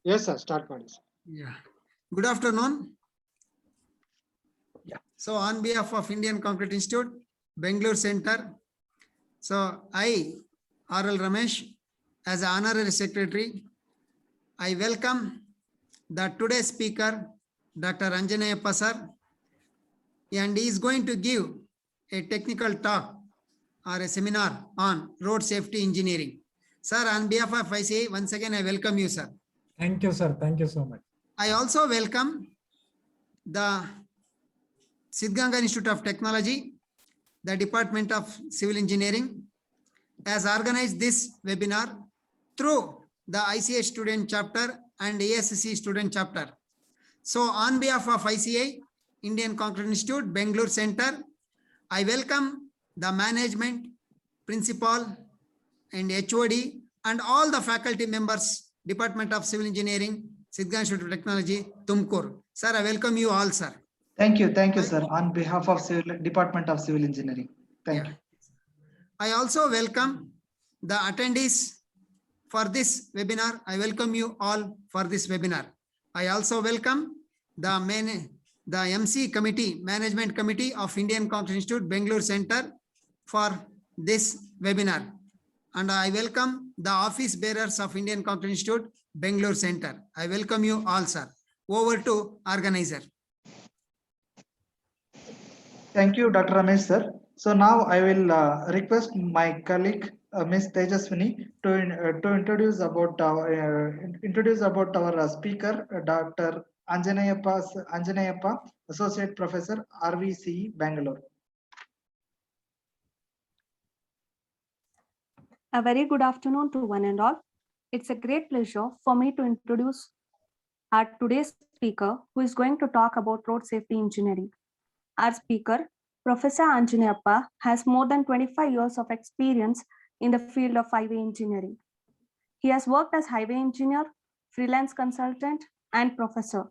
Yes, sir. Start ಮಾಡಿ. Yeah. Good afternoon. Yeah. So on behalf of Indian Concrete Institute, Bangalore Center, so I, R.L. Ramesh, as Honorary Secretary, I welcome the today's speaker, Dr. Anjaneyappa sir, and he is going to give a technical talk or a seminar on road safety engineering. Sir, on behalf of ICA, once again, I welcome you, sir. Thank you, sir. Thank you so much. I also welcome the Siddhganga Institute of Technology, the Department of Civil Engineering, has organized this webinar through the ICA student chapter and ASC student chapter. So on behalf of ICA, Indian Concrete Institute, Bangalore Center, I welcome the management, principal and HOD and all the faculty members, Department of Civil Engineering, Siddhganga Institute of Technology, Tumkur. Sir, I welcome you all, sir. Thank you, sir. On behalf of Department of Civil Engineering, thank you. I also welcome the attendees for this webinar. I welcome you all for this webinar. I also welcome the MC committee, management committee of Indian Concrete Institute, Bangalore Center for this webinar. And I welcome the office bearers of Indian Concrete Institute, Bangalore Center. I welcome you all, sir. Over to organizer. Thank you, Dr. Ramesh, sir. So now I will request my colleague, Ms. Tejaswini, to introduce about our speaker, Dr. Anjaneyappa, Associate Professor, RVCE, Bangalore. A very good afternoon to one and all. It's a great pleasure for me to introduce our today's speaker, who is going to talk about road safety engineering. Our speaker, Professor Anjaneyappa, has more than 25 years of experience in the field of highway engineering. He has worked as highway engineer, freelance consultant, and professor.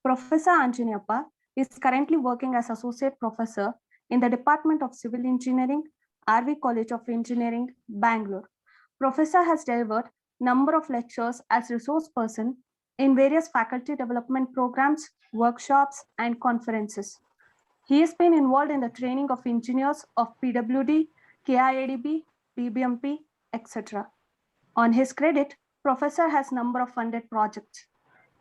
Professor Anjaneyappa is currently working as associate professor in the Department of Civil Engineering, RV College of Engineering, Bangalore. Professor has delivered number of lectures as resource person in various faculty development programs, workshops, and conferences. He has been involved in the training of engineers of PWD, KIADB, BBMP, etc. On his credit, Professor has number of funded projects.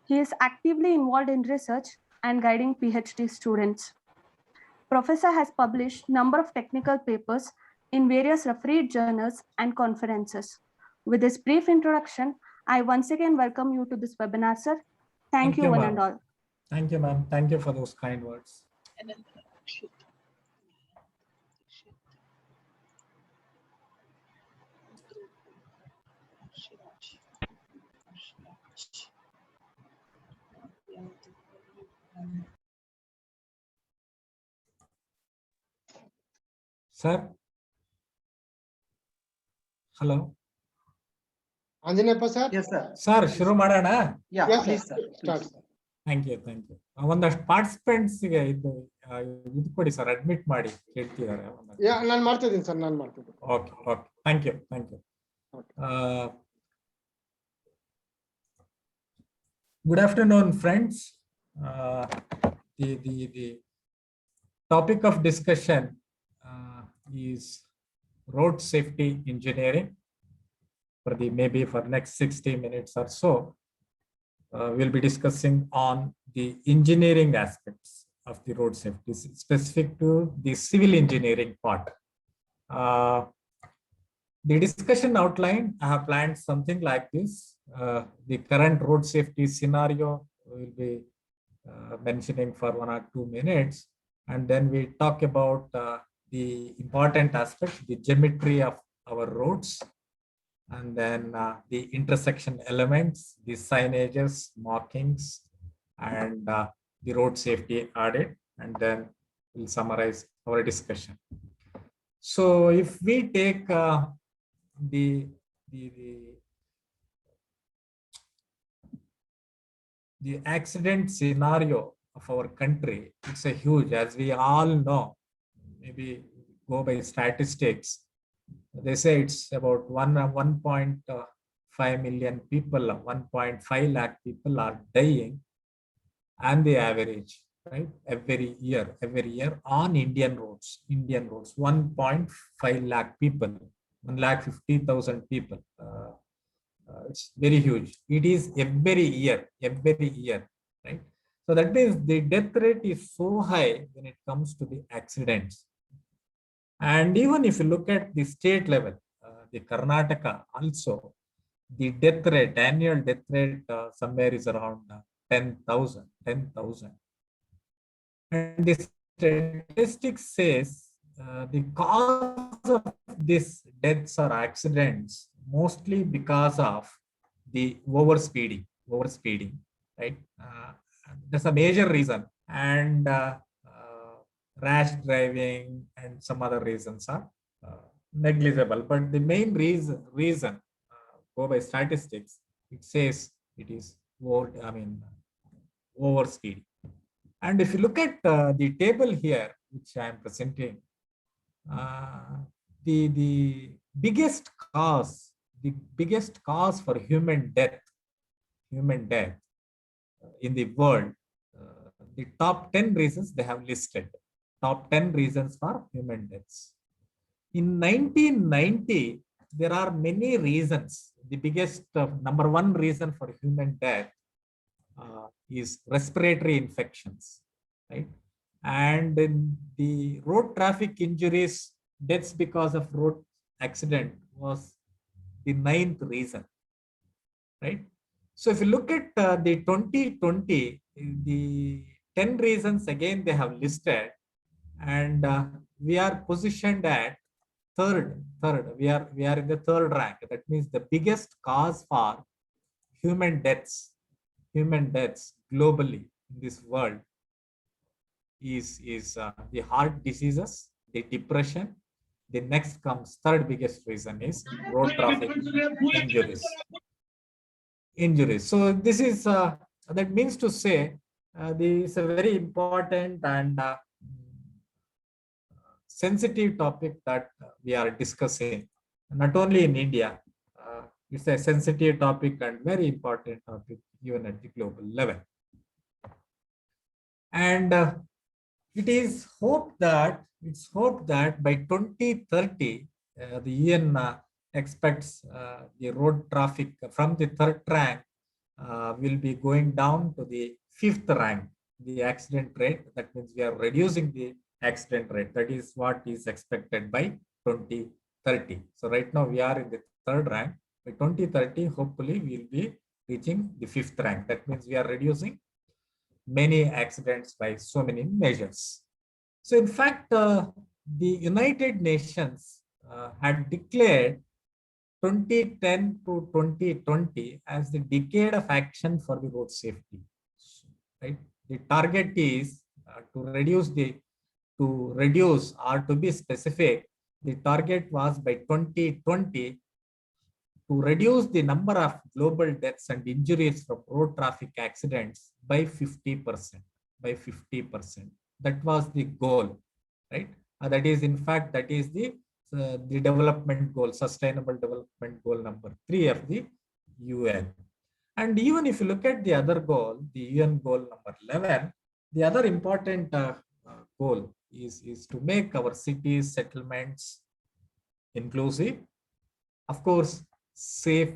He is actively involved in research and guiding PhD students. Professor has published number of technical papers in various refereed journals and conferences. With this brief introduction, I once again welcome you to this webinar, sir. Thank you, one and all. Thank you, ma'am. Thank you for those kind words. Sir? Hello? Anjaneyappa sir? Yes, sir. Sir, shuru madana? Yeah, Yes, please, sir. sir. Start, Please. sir. Thank you. ಒಂದಷ್ಟು participants ಗೆ ಇದು ಕೊಡಿ sir, admit ಮಾಡಿ ಕೇಳ್ತಿದ್ದಾರೆ. ನಾನು ಮಾಡ್ತಿದ್ದೀನಿ sir, ನಾನು ಮಾಡ್ತಿದ್ದೀನಿ. Okay. Thank you. Good afternoon, friends. The topic of discussion is road safety engineering. Maybe for next 60 minutes or so, we'll be discussing on the engineering aspects of the road safety, specific to the civil engineering part. The discussion outline, I have planned something like this. The current road safety scenario will be mentioning for 1 or 2 minutes, and then we talk about the important aspects, the geometry of our roads, and then the intersection elements, the signages, markings, and the road safety audit, and then we'll summarize our discussion. So if we take the accident scenario of our country, it's a huge, as we all know, maybe go by statistics, they say it's about 1.5 5 million people, 1.5 lakh people are dying on the average, right? Every year on Indian roads, 1.5 lakh people, 1,50,000 people. It's very huge. It is every year, right? So that means the death rate is so high when it comes to the accidents. And even if you look at the state level, the Karnataka also, the death rate, annual death rate somewhere is around 10,000. And the statistics says the cause of these deaths or accidents mostly because of the overspeeding, right? That's a major reason. And rash driving and some other reasons are negligible. But the main reason go by statistics, it says it is overspeeding. And if you look at the table here, which I am presenting, the biggest cause for human death in the world, the top 10 reasons they have listed, top 10 reasons for human deaths. In 1990, there are many reasons. The biggest number one reason for human death is respiratory infections, right? And in the road traffic injuries, deaths because of road accident was the 9th reason, right? So if you look at the 2020, the 10 reasons again they have listed, and we are positioned at third. We are in the third rank. That means the biggest cause for human deaths globally in this world is the heart diseases, the depression. The next comes, third biggest reason is road traffic injuries. So this is that means to say this is a very important and sensitive topic that we are discussing, not only in India. It's a sensitive topic and very important topic even at the global level. And it's hoped that by 2030, the UN expects the road traffic from the third rank will be going down to the fifth rank, the accident rate. That means we are reducing the accident rate. That is what is expected by 2030. So right now we are in the third rank. By 2030, hopefully we will be reaching the fifth rank. That means we are reducing many accidents by so many measures. So in fact, the United Nations had declared 2010 to 2020 as the decade of action for the road safety. Right? The target is to reduce or to be specific, the target was by 2020 to reduce the number of global deaths and injuries from road traffic accidents by 50%. That was the goal, right? That is, in fact, that is the development goal, sustainable development goal number 3 of the UN. And even if you look at the other goal, the UN goal number 11, the other important goal is to make our cities, settlements inclusive, of course, safe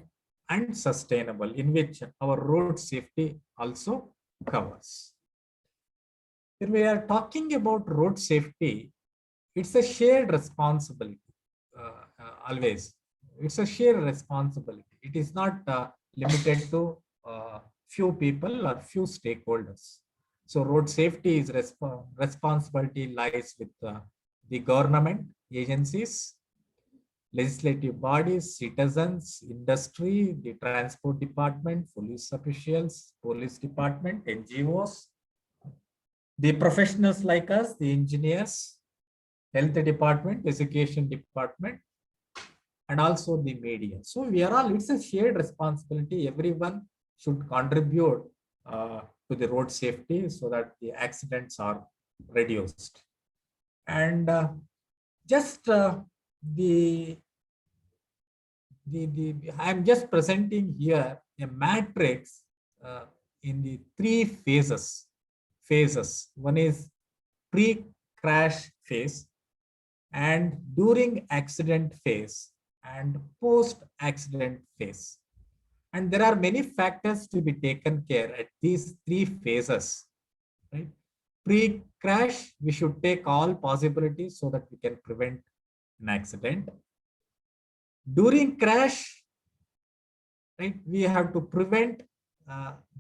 and sustainable, in which our road safety also covers. When we are talking about road safety, it's a shared responsibility. Always, it's a shared responsibility. It is not limited to few people or few stakeholders. So road safety is responsibility lies with the government agencies, legislative bodies, citizens, industry, the transport department, police officials, police department, NGOs, the professionals like us, the engineers, health department, education department, and also the media. So we are all, it's a shared responsibility. Everyone should contribute to the road safety so that the accidents are reduced. And just the I'm just presenting here a matrix in the three phases. One is pre-crash phase, and during accident phase, and post-accident phase. And there are many factors to be taken care at these three phases. Right? Pre-crash, we should take all possibilities so that we can prevent an accident. During crash, right, we have to prevent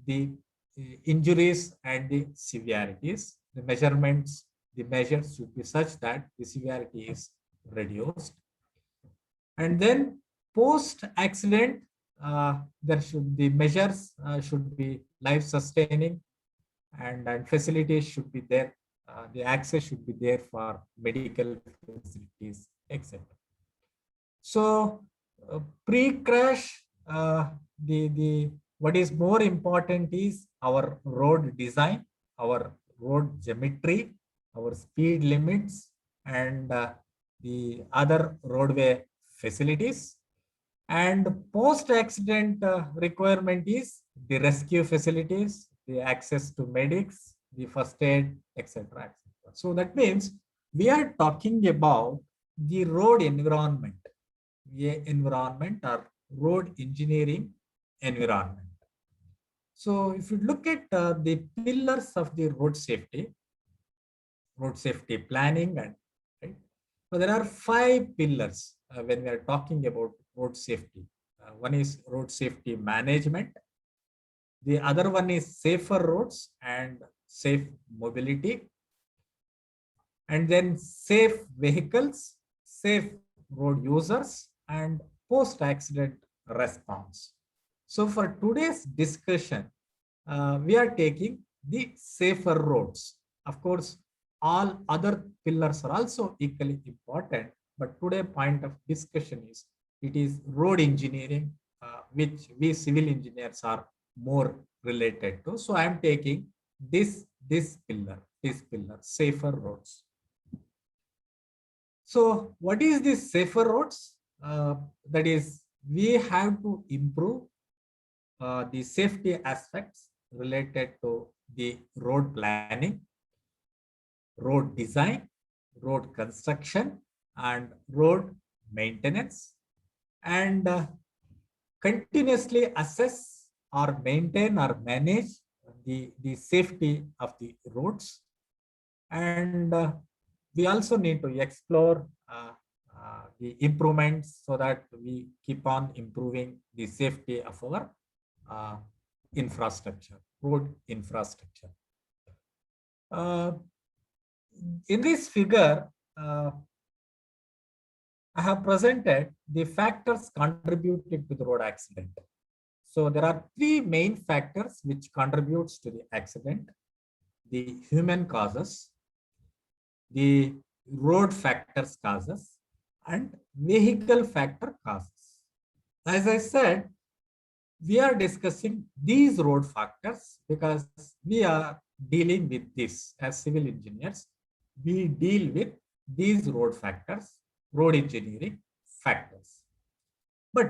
the injuries and the severities. The measures should be such that the severity is reduced. And then post-accident, the measures should be life-sustaining, and facilities should be there. The access should be there for medical facilities, etc. So pre-crash, what is more important is our road design, our road geometry, our speed limits, and the other roadway facilities. And post-accident requirement is the rescue facilities, the access to medics, the first aid, etc. So that means we are talking about the road environment or road engineering environment. So if you look at the pillars of the road safety planning, and right, so there are 5 pillars when we are talking about road safety. One is road safety management. The other one is safer roads and safe mobility. And then safe vehicles, safe road users, and post-accident response. So for today's discussion, we are taking the safer roads. Of course, all other pillars are also equally important, but today's point of discussion is it is road engineering, which we civil engineers are more related to. So I am taking this pillar, safer roads. So what is this safer roads? That is, we have to improve the safety aspects related to the road planning, road design, road construction, and road maintenance, and continuously assess or maintain or manage the safety of the roads. And we also need to explore the improvements so that we keep on improving the safety of our infrastructure, road infrastructure. In this figure, I have presented the factors contributing to the road accident. So there are 3 main factors which contributes to the accident: the human causes, the road factors causes, and vehicle factor causes. As I said, we are discussing these road factors because we are dealing with this as civil engineers. We deal with these road factors, road engineering factors. But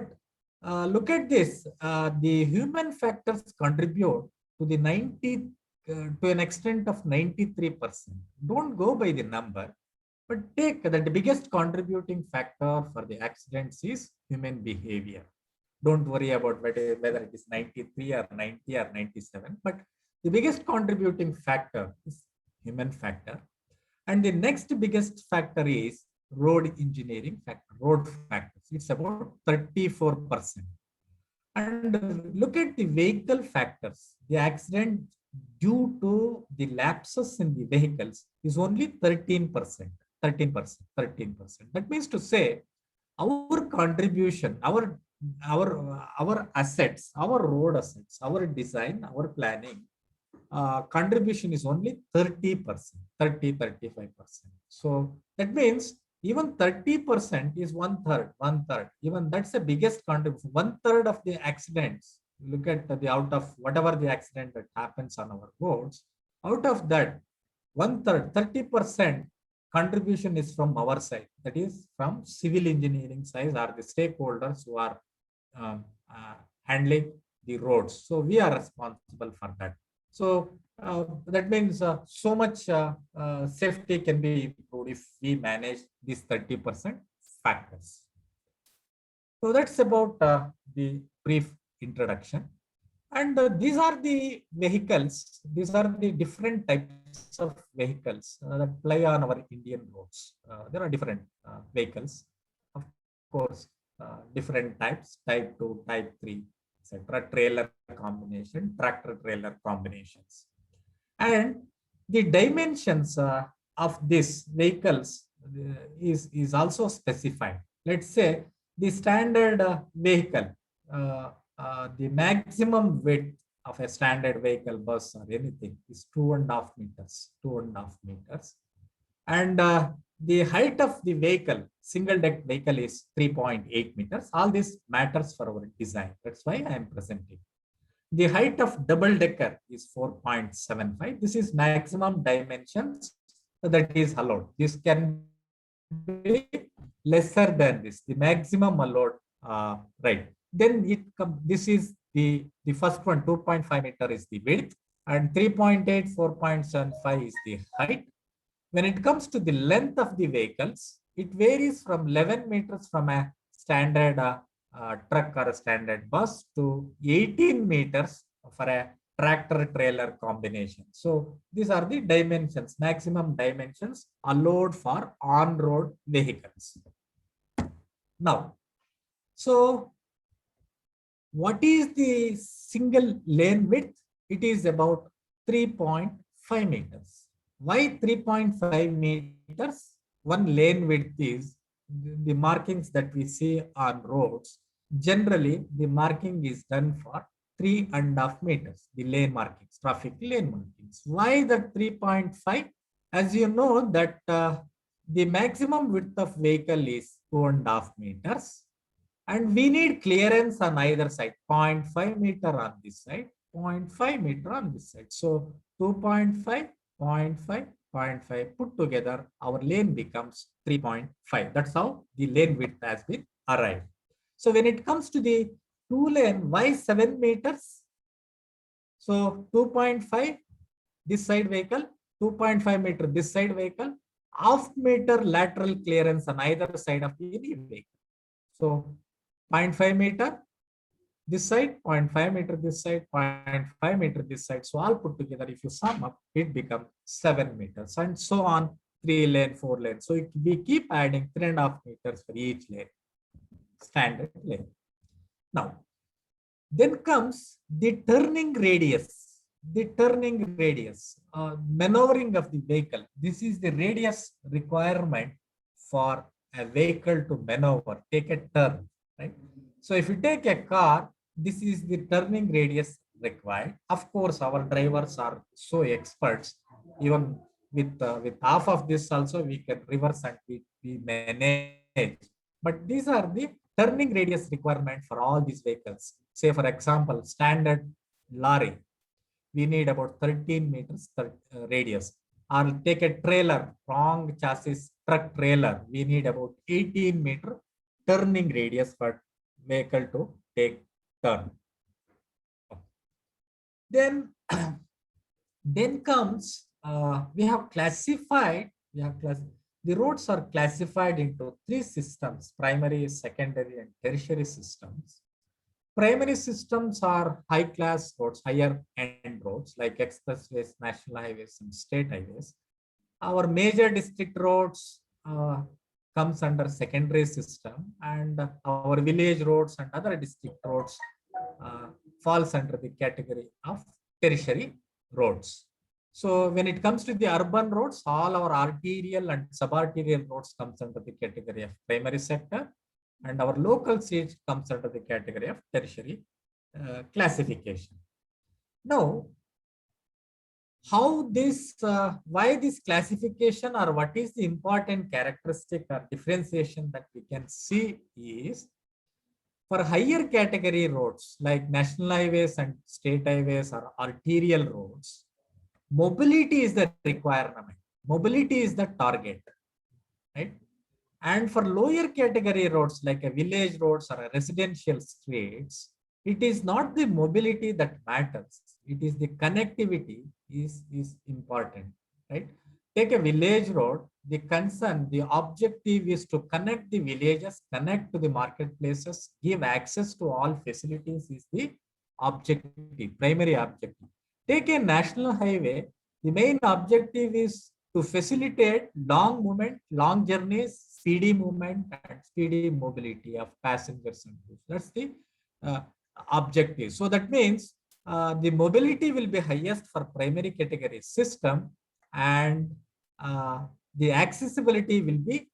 look at this, the human factors contribute to the to an extent of 93%. Don't go by the number, but take that the biggest contributing factor for the accidents is human behavior. Don't worry about whether it is 93 or 90 or 97, but the biggest contributing factor is human factor. And the next biggest factor is road engineering factor, road factors. It's about 34%. And look at the vehicle factors. The accident due to the lapses in the vehicles is only 13%. 13%. That means to say our contribution, our assets, our road assets, our design, our planning, contribution is only 30%, 35%. So that means even 30% is one third. Even that's the biggest contribution. 1/3 of the accidents, look at the out of whatever the accident that happens on our roads, out of that 1/3, 30% contribution is from our side, that is from civil engineering side or the stakeholders who are handling the roads. So we are responsible for that. So that means so much safety can be improved if we manage these 30% factors. So that's about the brief introduction. And these are the vehicles. These are the different types of vehicles that play on our Indian roads. There are different vehicles, of course, different types, type 2, type 3, etc. Trailer combination, tractor trailer combinations. And the dimensions of these vehicles is also specified. Let's say the standard vehicle, the maximum width of a standard vehicle, bus or anything, is 2.5 meters, 2.5 meters. And the height of the vehicle, single deck vehicle, is 3.8 meters. All this matters for our design. That's why I am presenting. The height of double decker is 4.75. This is maximum dimensions that is allowed. This can be lesser than this, the maximum allowed, right? Then this is the first one, 2.5 meter is the width, and 3.8, 4.75 is the height. When it comes to the length of the vehicles, it varies from 11 meters from a standard truck or a standard bus to 18 meters for a tractor trailer combination. So these are the dimensions, maximum dimensions allowed for on-road vehicles. Now, so what is the single lane width? It is about 3.5 meters. Why 3.5 meters? One lane width is the markings that we see on roads. Generally, the marking is done for 3.5 meters, the lane markings, traffic lane markings. Why the 3.5? As you know that the maximum width of vehicle is 2.5 meters. And we need clearance on either side, 0.5 meter on this side, 0.5 meter on this side. So 2.5, 0.5, 0.5 put together, our lane becomes 3.5. That's how the lane width has been arrived. So when it comes to the two lane, why 7 meters? So 2.5 this side vehicle, 2.5 meter this side vehicle, half meter lateral clearance on either side of any vehicle. So 0.5 meter this side, 0.5 meter this side, 0.5 meter this side. So all put together, if you sum up, it becomes 7 meters and so on, 3 lane, 4 lane. So we keep adding 3.5 meters for each lane, standard lane. Now, then comes the turning radius. The turning radius, maneuvering of the vehicle. This is the radius requirement for a vehicle to maneuver, take a turn, right? So if you take a car, this is the turning radius required. Of course, our drivers are so experts. Even with half of this also, we can reverse and we manage. But these are the turning radius requirement for all these vehicles. Say, for example, standard lorry, we need about 13 meters radius. Or take a trailer, wrong chassis truck trailer, we need about 18 meter turning radius for vehicle to take turn. Then comes we have classified. The roads are classified into 3 systems: primary, secondary, and tertiary systems. Primary systems are high-class roads, higher-end roads like expressways, national highways, and state highways. Our major district roads comes under secondary system, and our village roads and other district roads falls under the category of tertiary roads. So when it comes to the urban roads, all our arterial and subarterial roads comes under the category of primary sector, and our local streets comes under the category of tertiary classification. Now, how this, why this classification, or what is the important characteristic or differentiation that we can see is, for higher category roads like national highways and state highways or arterial roads, mobility is the requirement. Mobility is the target. right? And for lower category roads like a village roads or a residential streets, it is not the mobility that matters. It is the connectivity is important, right? Take a village road, the concern, the objective is to connect the villages, connect to the marketplaces, give access to all facilities is the objective, primary objective. Take a national highway, the main objective is to facilitate long movement, long journeys, speedy movement, and speedy mobility of passengers and goods. That's the uh, objective. So that means the mobility will be highest for primary category system, and the accessibility will be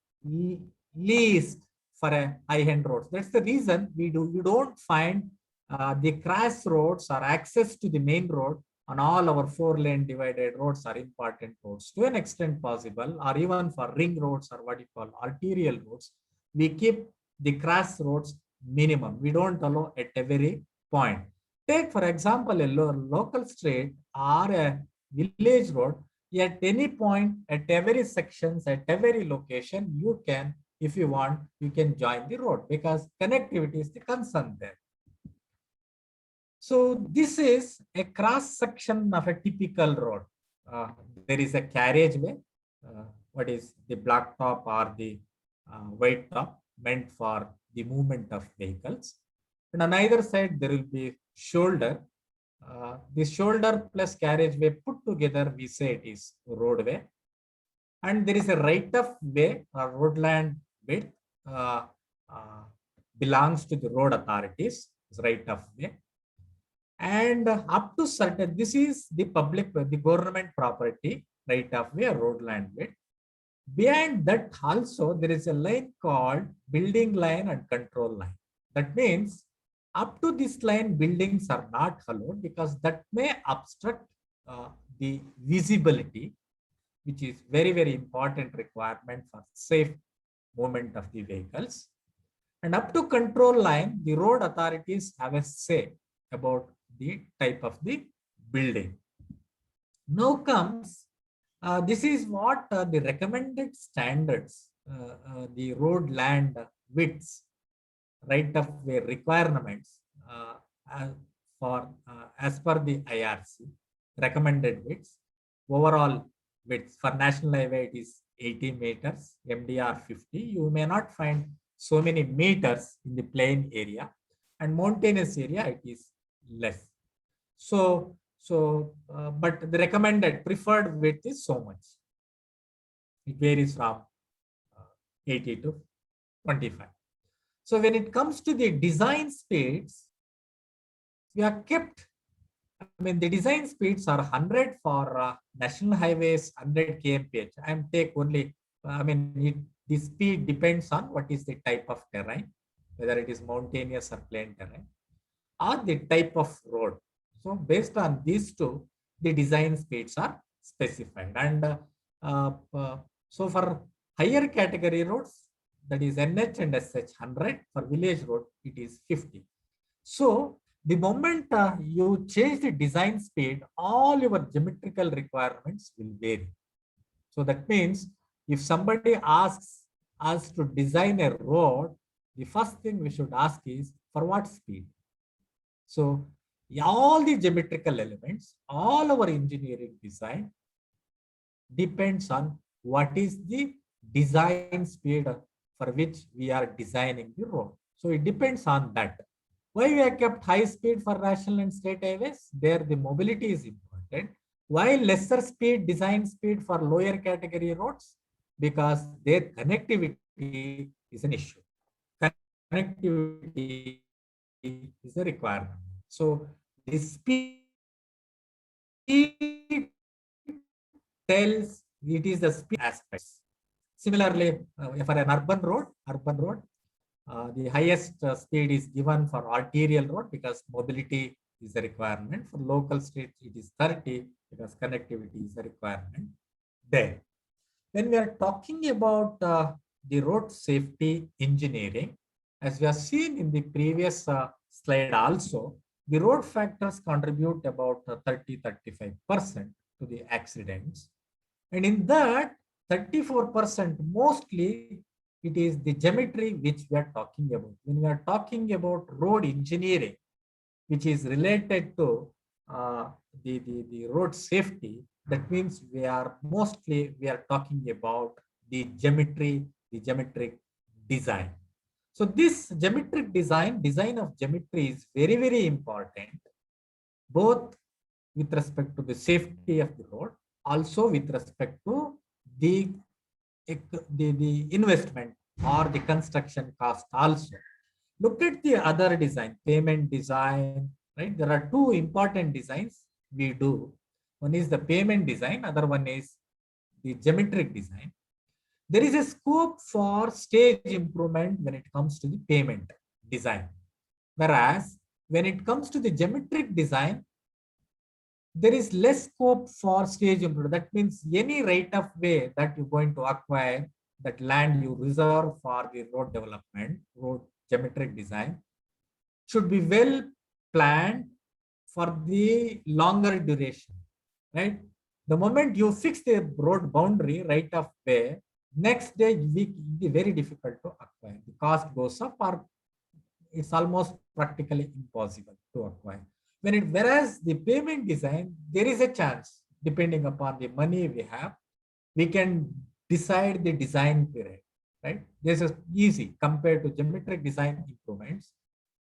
least for a high-end roads. That's the reason you don't find the cross roads or access to the main road on all our 4-lane divided roads are important roads to an extent possible, or even for ring roads or what you call arterial roads, we keep the cross roads minimum. We don't allow at every point. Take for example a local street or a village road. At any point, at every sections, at every location, you can, if you want, you can join the road because connectivity is the concern there. So this is a cross section of a typical road. There is a carriageway. What is the black top or the white top meant for the movement of vehicles. And on either side, there will be shoulder. This shoulder plus carriageway put together, we say it is roadway. And there is a right of way or roadland width belongs to the road authorities, right of way. And up to certain, this is the public, the government property, right of way, roadland width. Behind that also, there is a line called building line and control line. That means up to this line, buildings are not allowed because that may obstruct the visibility, which is very, very important requirement for safe movement of the vehicles. And up to control line, the road authorities have a say about the type of the building. Now comes, this is what the recommended standards, the road land widths, right of way requirements for as per the IRC recommended widths. Overall width for national highway it is 80 meters, MDR 50. You may not find so many meters in the plain area, and mountainous area it is less. So but the recommended preferred width is so much. It varies from 80 to 25. So when it comes to the design speeds, we are kept, I mean, the design speeds are 100 for national highways, 100 kmph. I am take only, I mean, the speed depends on what is the type of terrain, whether it is mountainous or plain terrain, or the type of road. So based on these two, the design speeds are specified. And so for higher category roads, that is NH and SH 100, for village road, it is 50. So the moment you change the design speed, all your geometrical requirements will vary. So that means if somebody asks us to design a road, the first thing we should ask is for what speed? So all the geometrical elements, all our engineering design depends on what is the design speed for which we are designing the road. So it depends on that. Why we have kept high speed for national and state highways? There the mobility is important. Why lesser speed, design speed for lower category roads? Because their connectivity is an issue. Connectivity is a requirement. So the speed tells it is the speed aspects. Similarly, for an urban road, the highest speed is given for arterial road because mobility is a requirement. For local streets, it is 30 because connectivity is a requirement there. When we are talking about the road safety engineering, as we have seen in the previous slide also, the road factors contribute about 30-35% to the accidents. And in that, 34% mostly it is the geometry which we are talking about. When we are talking about road engineering, which is related to the road safety, that means we are talking about the geometric design. So this geometric design of geometry is very, very important, both with respect to the safety of the road, also with respect to the investment or the construction cost also. Look at the other design, payment design, right? There are two important designs we do. One is the payment design, other one is the geometric design. There is a scope for stage improvement when it comes to the payment design. Whereas when it comes to the geometric design, there is less scope for stage improvement. That means any right of way that you're going to acquire, that land you reserve for the road development, road geometric design, should be well planned for the longer duration, right? The moment you fix the road boundary right of way, next day it will be very difficult to acquire. The cost goes up, or it's almost practically impossible to acquire. Whereas the payment design, there is a chance, depending upon the money we have, we can decide the design period, right? This is easy compared to geometric design improvements.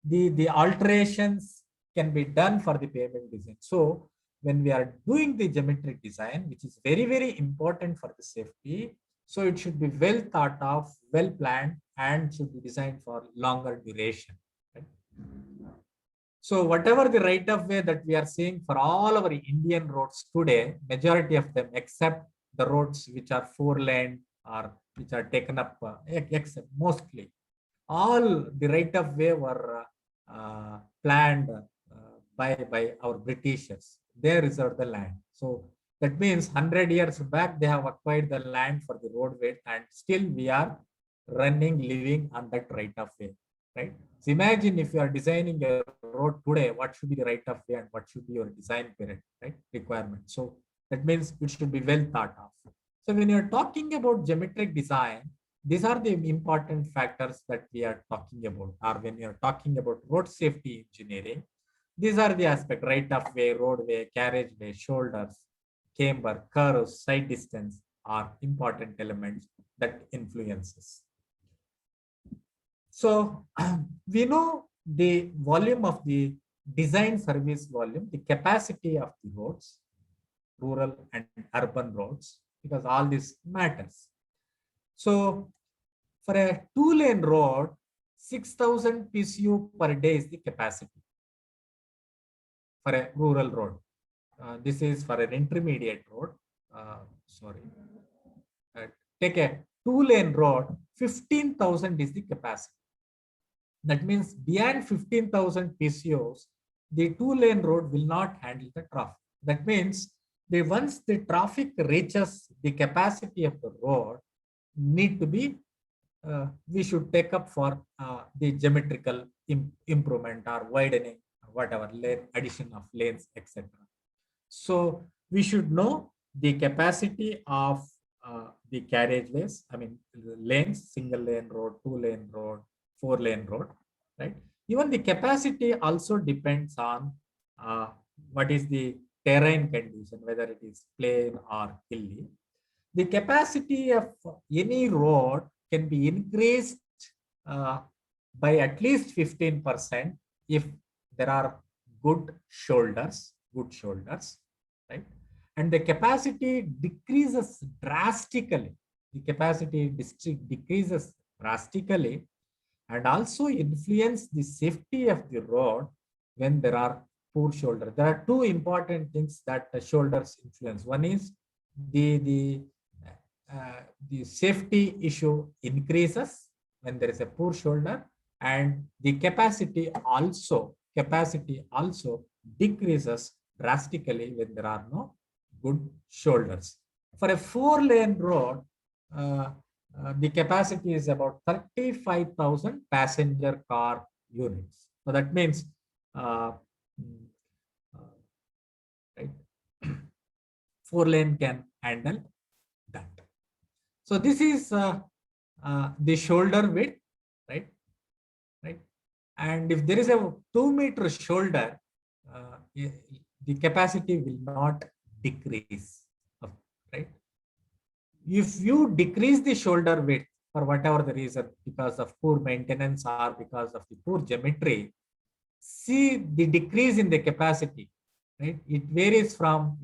The alterations can be done for the payment design. So when we are doing the geometric design, which is very, very important for the safety, so it should be well thought of, well planned, and should be designed for longer duration. Right? So whatever the right of way that we are seeing for all our Indian roads today, majority of them, except the roads which are 4-lane or which are taken up, except mostly, all the right of way were planned by our Britishers. They reserved the land. So that means 100 years back, they have acquired the land for the roadway, and still we are living on that right of way, right? So imagine if you are designing a road today, what should be the right of way and what should be your design period, right? Requirement. So that means it should be well thought of. So when you're talking about geometric design, these are the important factors that we are talking about. Or when you're talking about road safety engineering, these are the aspects: right of way, roadway, carriageway, shoulders, camber, curves, side distance are important elements that influences. So we know the volume of the design service volume, the capacity of the roads, rural and urban roads, because all this matters. So for a 2-lane road, 6,000 PCU per day is the capacity for a rural road. This is for an intermediate road. Take a 2-lane road, 15,000 is the capacity. That means beyond 15,000 PCOs, the 2-lane road will not handle the traffic. That means once the traffic reaches the capacity of the road, need to be we should take up for the geometrical improvement or widening, or whatever, lane, addition of lanes, etc. So we should know the capacity of the carriageways, I mean lanes, single lane road, 2-lane road, 4-lane road, right? Even the capacity also depends on what is the terrain condition, whether it is plain or hilly. The capacity of any road can be increased by at least 15% if there are good shoulders, right? And the capacity decreases drastically. The capacity decreases drastically and also influence the safety of the road when there are poor shoulders. There are two important things that the shoulders influence. One is the safety issue increases when there is a poor shoulder, and the capacity also decreases drastically when there are no good shoulders. For a 4-lane road, the capacity is about 35,000 passenger car units. So that means right, 4-lane can handle that. So this is the shoulder width, right? Right. And if there is a 2-meter shoulder, the capacity will not decrease, right? If you decrease the shoulder width for whatever the reason, because of poor maintenance or because of the poor geometry, see the decrease in the capacity, right? It varies from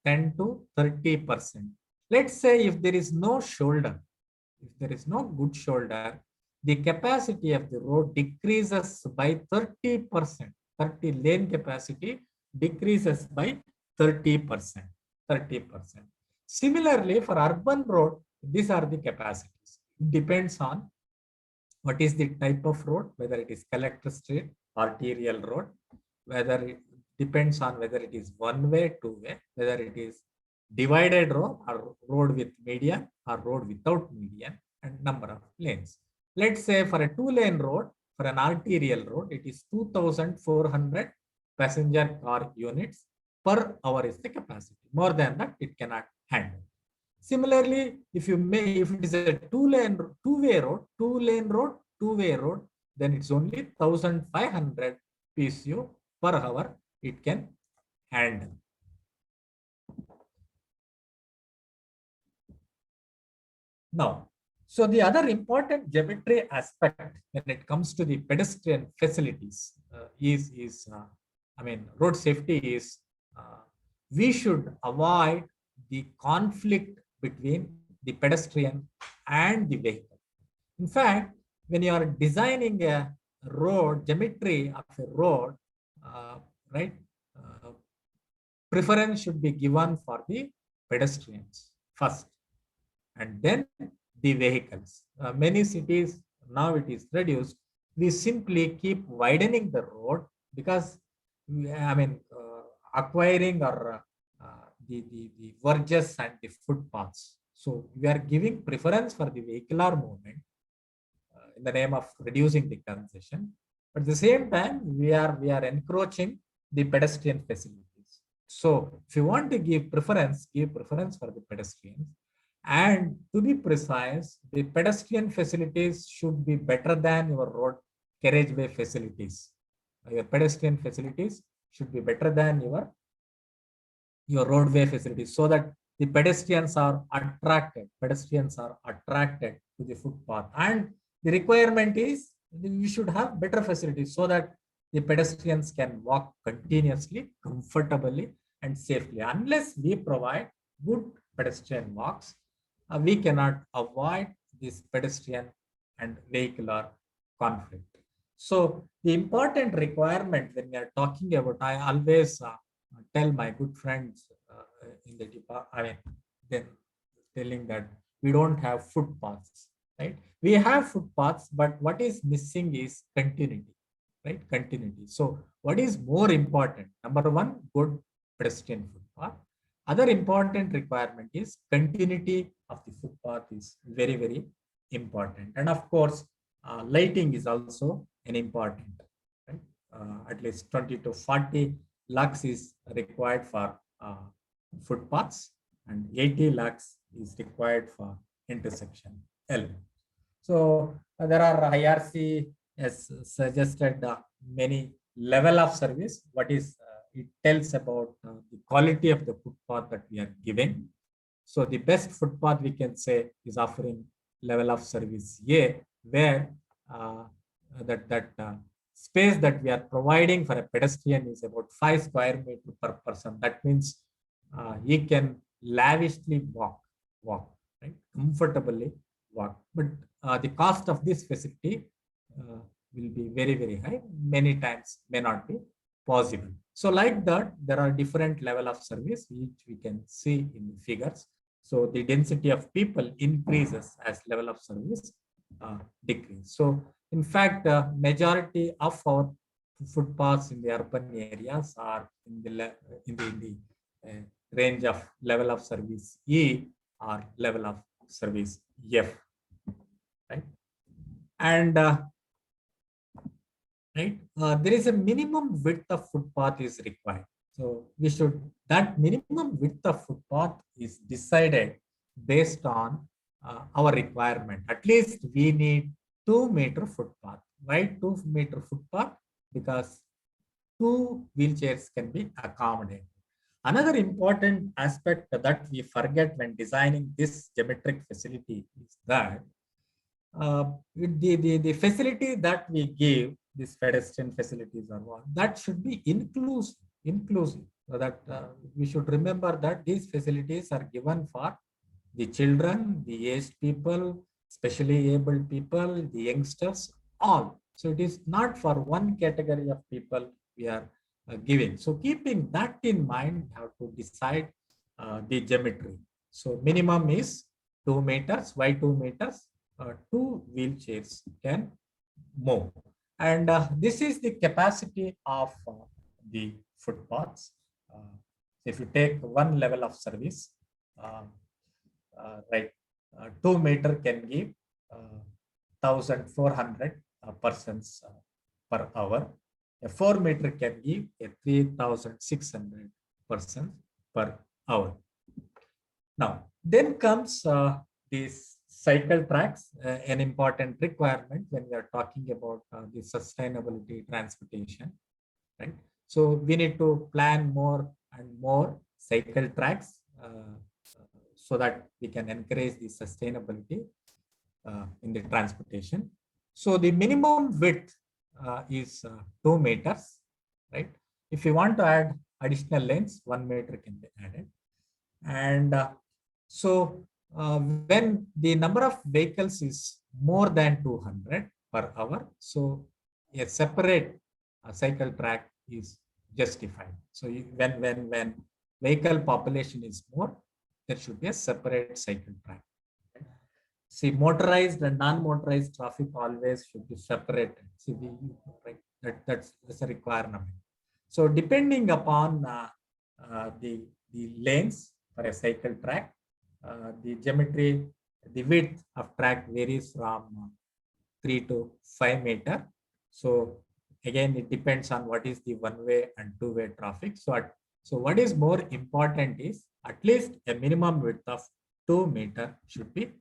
10 to 30%. Let's say if there is no shoulder, if there is no good shoulder, the capacity of the road decreases by 30%. 30 lane capacity decreases by 30%. 30%. Similarly, for urban road, these are the capacities. It depends on what is the type of road, whether it is collector street, arterial road, whether it depends on whether it is one-way, two-way, whether it is divided road or road with median or road without median, and number of lanes. Let's say for a 2-lane road, for an arterial road, it is 2,400 passenger car units per hour is the capacity. More than that, it cannot handle. Similarly, if it is a two-way road, two-way road, then it's only 1,500 PCU per hour it can handle. Now, so the other important geometry aspect when it comes to the pedestrian facilities road safety is we should avoid the conflict between the pedestrian and the vehicle. In fact, when you are designing a road, geometry of a road, preference should be given for the pedestrians first, and then the vehicles. Many cities, now it is reduced. We simply keep widening the road because, acquiring or the verges and the footpaths. So we are giving preference for the vehicular movement in the name of reducing the congestion. But at the same time, we are encroaching the pedestrian facilities. So if you want to give preference for the pedestrians. And to be precise, the pedestrian facilities should be better than your road carriageway facilities. Your pedestrian facilities should be better than your roadway facilities, so that the pedestrians are attracted to the footpath. And the requirement is you should have better facilities so that the pedestrians can walk continuously, comfortably, and safely. Unless we provide good pedestrian walks, we cannot avoid this pedestrian and vehicular conflict. So the important requirement when we are talking about, I always tell my good friends in the department, then telling that we don't have footpaths, right? We have footpaths, but what is missing is continuity, right? Continuity. So what is more important? Number one, good pedestrian footpath. Other important requirement is continuity of the footpath is very, very important. And of course, lighting is also an important, right? At least 20 to 40 lux is required for footpaths, and 80 lux is required for intersection L. So there are IRC has suggested many level of service. What is it tells about the quality of the footpath that we are giving. So the best footpath we can say is offering level of service A, where space that we are providing for a pedestrian is about 5 square meters per person. That means he can lavishly walk, right? Comfortably walk. But the cost of this facility will be very, very high. Many times may not be possible. So like that, there are different level of service which we can see in the figures. So the density of people increases as level of service decrease. So in fact, majority of our footpaths in the urban areas are in the range of level of service E or level of service F, right? And there is a minimum width of footpath is required. So that minimum width of footpath is decided based on our requirement. At least we need 2-meter footpath. Why 2-meter footpath? Because 2 wheelchairs can be accommodated. Another important aspect that we forget when designing this geometric facility is that the facility that we give, these pedestrian facilities or what, that should be inclusive. So that we should remember that these facilities are given for the children, the aged people, specially able people, the youngsters, all. So it is not for one category of people we are giving. So keeping that in mind, we have to decide the geometry. So minimum is 2 meters. Why 2 meters? 2 wheelchairs can move. And this is the capacity of the footpaths. If you take one level of service, right, 2 meter can give 1,400 persons per hour. A 4 meter can give a 3,600 persons per hour. Now, then comes these cycle tracks, an important requirement when we are talking about the sustainability transportation, right? So we need to plan more and more cycle tracks so that we can encourage the sustainability in the transportation. So the minimum width is 2 meters, right? If you want to add additional lanes, 1 meter can be added. And when the number of vehicles is more than 200 per hour, so a separate cycle track is justified. So when vehicle population is more, there should be a separate cycle track. See, motorized and non-motorized traffic always should be separated. See, right? That's a requirement. So depending upon the lanes for a cycle track, the geometry, the width of track varies from 3 to 5 meter. So again, it depends on what is the one-way and two-way traffic. So what is more important is at least a minimum width of 2 meter should be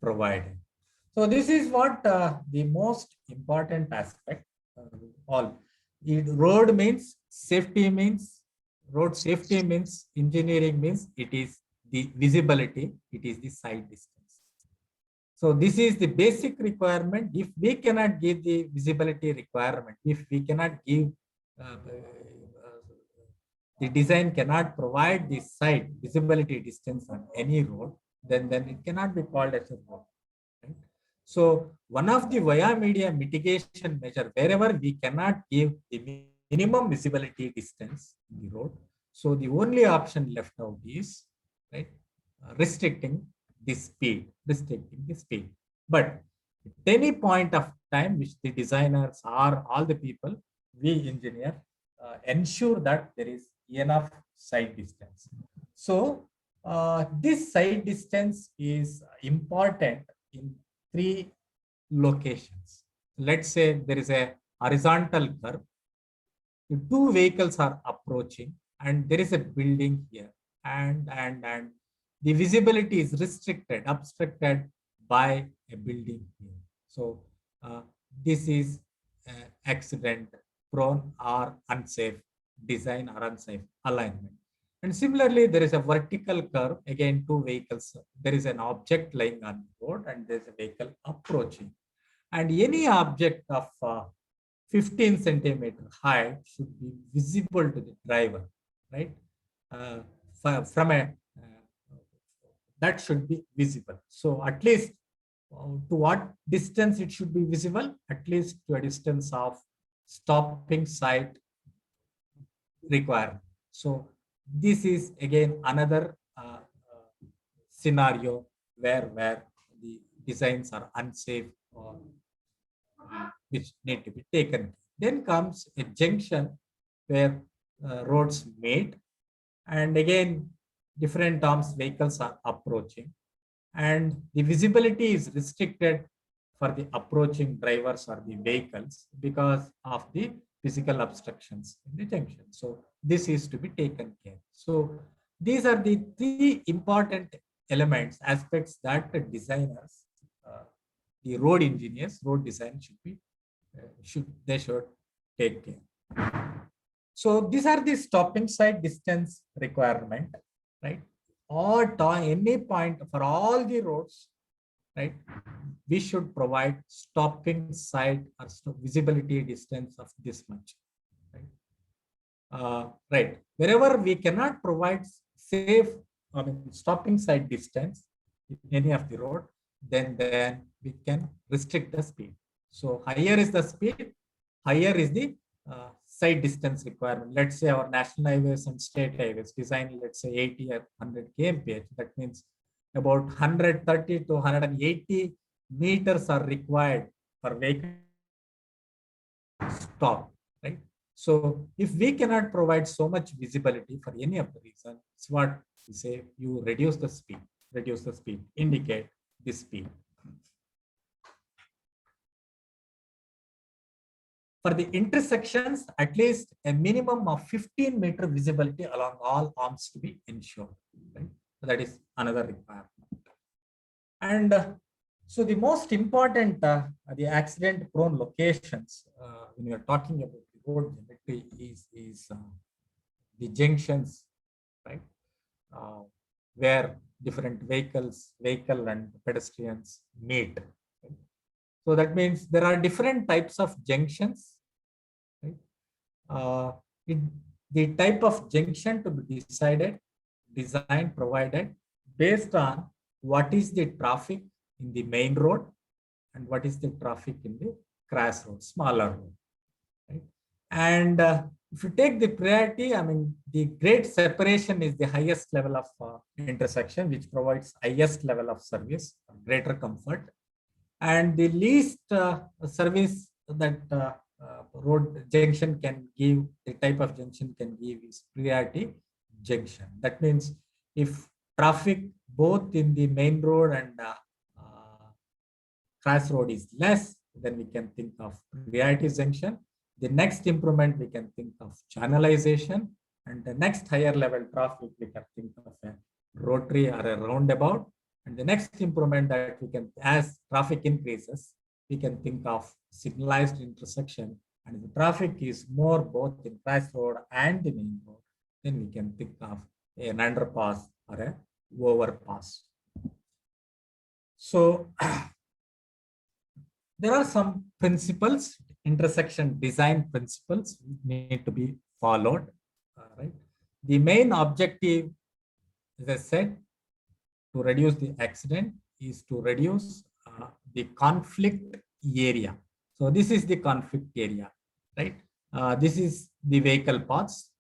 provided. So this is what the most important aspect. Road means safety means road safety means engineering means it is the visibility, it is the side distance. So this is the basic requirement. If we cannot give the visibility requirement, if we cannot give the design cannot provide the side visibility distance on any road, then it cannot be called as a road. Right? So one of the via media mitigation measure, wherever we cannot give the minimum visibility distance in the road, so the only option left out is, right, restricting the speed. But at any point of time, which the designers or all the people, we engineer ensure that there is enough side distance. So this side distance is important in 3 locations. Let's say there is a horizontal curve. 2 vehicles are approaching and there is a building here, and the visibility is obstructed by a building here. So this is accident prone or unsafe design or unsafe alignment. And similarly, there is a vertical curve, again 2 vehicles, there is an object lying on the road and there is a vehicle approaching, and any object of 15 centimeter height should be visible to the driver, right? That should be visible. So at least to what distance it should be visible? At least to a distance of stopping site requirement. So this is again another scenario where the designs are unsafe or which need to be taken. Then comes a junction where roads meet, and again different arms vehicles are approaching, and the visibility is restricted for the approaching drivers or the vehicles because of the physical obstructions in the junction. So this is to be taken care. So these are the 3 important elements, aspects that the designers, the road engineers, road design should be, should take care. So these are the stopping side distance requirement, right? Or any point for all the roads, right? We should provide stopping side or visibility distance of this much, right? Right. Wherever we cannot provide safe, stopping side distance in any of the road, then we can restrict the speed. So higher is the speed, higher is the side distance requirement. Let's say our national highways and state highways design, let's say 80 or 100 kmph. That means about 130 to 180 meters are required for vehicle stop, right? So if we cannot provide so much visibility for any of the reason, it's what we say, you reduce the speed, indicate the speed. For the intersections, at least a minimum of 15-meter visibility along all arms to be ensured, right? So that is another requirement. And so the most important, the accident-prone locations, when you are talking about the road geometry, is the junctions, right? Where different vehicle and pedestrians meet. Right? So that means there are different types of junctions. Right? The type of junction to be designed, provided based on what is the traffic in the main road and what is the traffic in the cross road, smaller road. Right? And if you take the priority, the great separation is the highest level of intersection, which provides highest level of service, greater comfort. And the least service that road junction can give, the type of junction can give is priority junction. That means if traffic both in the main road and cross road is less, then we can think of priority junction. The next improvement we can think of channelization, and the next higher level traffic we can think of a rotary or a roundabout. And the next improvement that we can, as traffic increases, we can think of signalized intersection. And if the traffic is more both in cross road and the main road, then we can think of an underpass or a overpass. So there are some principles, intersection design principles need to be followed. Right? The main objective, as I said, to reduce the accident is to reduce the conflict area. So this is the conflict area, right? This is the vehicle paths,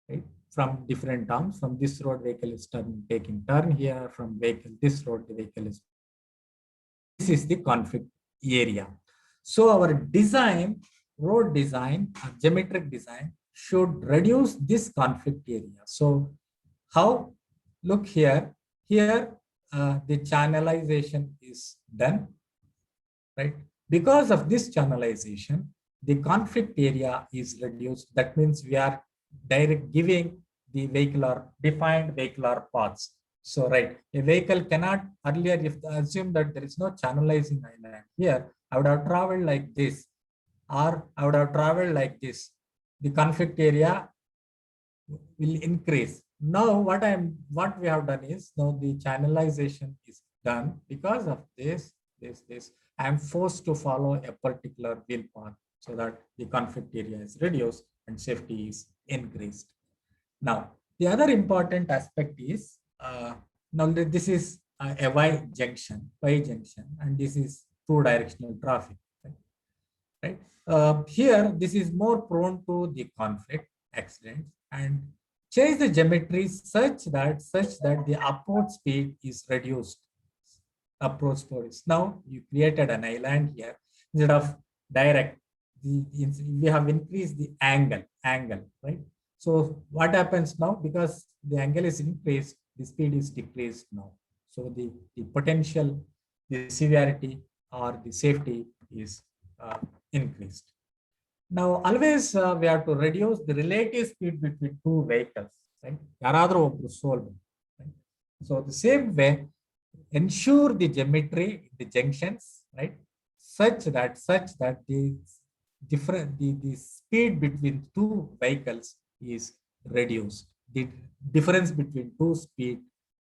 right? From different arms. From this road, vehicle is taking turn here. From this road, the vehicle is. This is the conflict area. So our design, road design, geometric design should reduce this conflict area. So how? Look here. Here, the channelization is done, right? Because of this channelization, the conflict area is reduced. That means we are giving the defined vehicular paths. So, right, a vehicle cannot, earlier, if assume that there is no channelizing island here, I would have traveled like this, or I would have traveled like this. The conflict area will increase. Now, what we have done is, now the channelization is done. Because of this, I am forced to follow a particular wheel path so that the conflict area is reduced and safety is increased. Now, the other important aspect is, now this is a Y junction, and this is two directional traffic. Right? Here, this is more prone to the conflict accidents, and change the geometry such that the approach speed is reduced. Approach speed is, now you created an island here instead of direct. We have increased the angle, right? So what happens now? Because the angle is increased, the speed is decreased now. So the potential, the severity or the safety is increased. Now, always we have to reduce the relative speed between two vehicles, right? Right? So the same way, ensure the geometry, the junctions, right? Such that the speed between two vehicles is reduced. The difference between two speed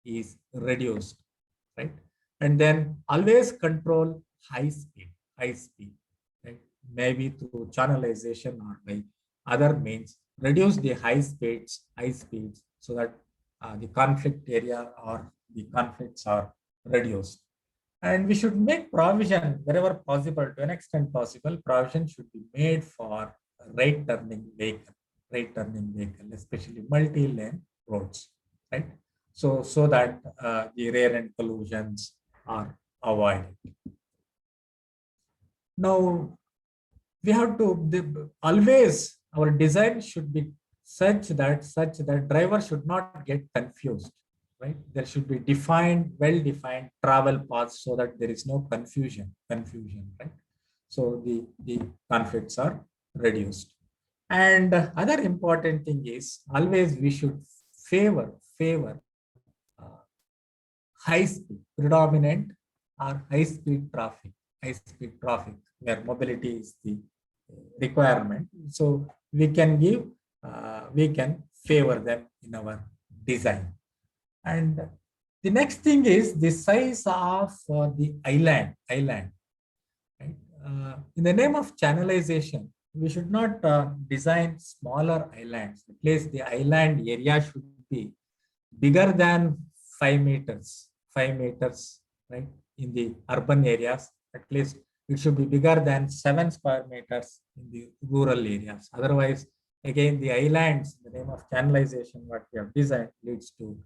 is reduced, right? And then always control high speed, right? Maybe through channelization or by other means, reduce the high speeds, so that the conflict area or the conflicts are reduced. And we should make provision wherever possible, to an extent possible, provision should be made for right turning vehicle, especially multi-lane roads, right? So that the rear end collisions are avoided. Now, we have to always, our design should be such that driver should not get confused, right? There should be well-defined travel paths so that there is no confusion, right? So the conflicts are reduced. And other important thing is always we should favor high speed, predominant or high speed traffic, where mobility is the requirement. So we can favor them in our design. And the next thing is the size of the island, right? In the name of channelization, we should not design smaller islands. At least the island area should be bigger than 5 meters, right? In the urban areas, at least it should be bigger than 7 square meters in the rural areas. Otherwise, again, the islands, in the name of channelization, what we have designed leads to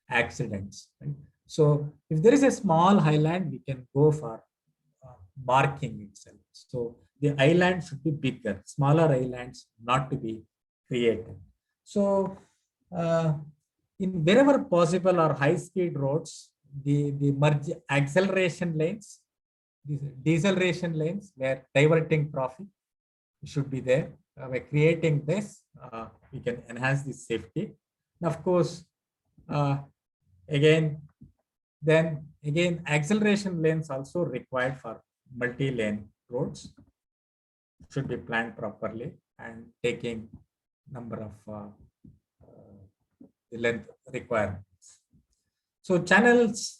accidents, right? So if there is a small island, we can go for marking itself. So the island should be bigger, smaller islands not to be created. So in wherever possible or high speed roads, the merge acceleration lanes, these deceleration lanes where diverting traffic should be there. By creating this, we can enhance the safety. And of course, again, acceleration lanes also required for multi-lane roads should be planned properly and taking number of the length requirements. So channelizing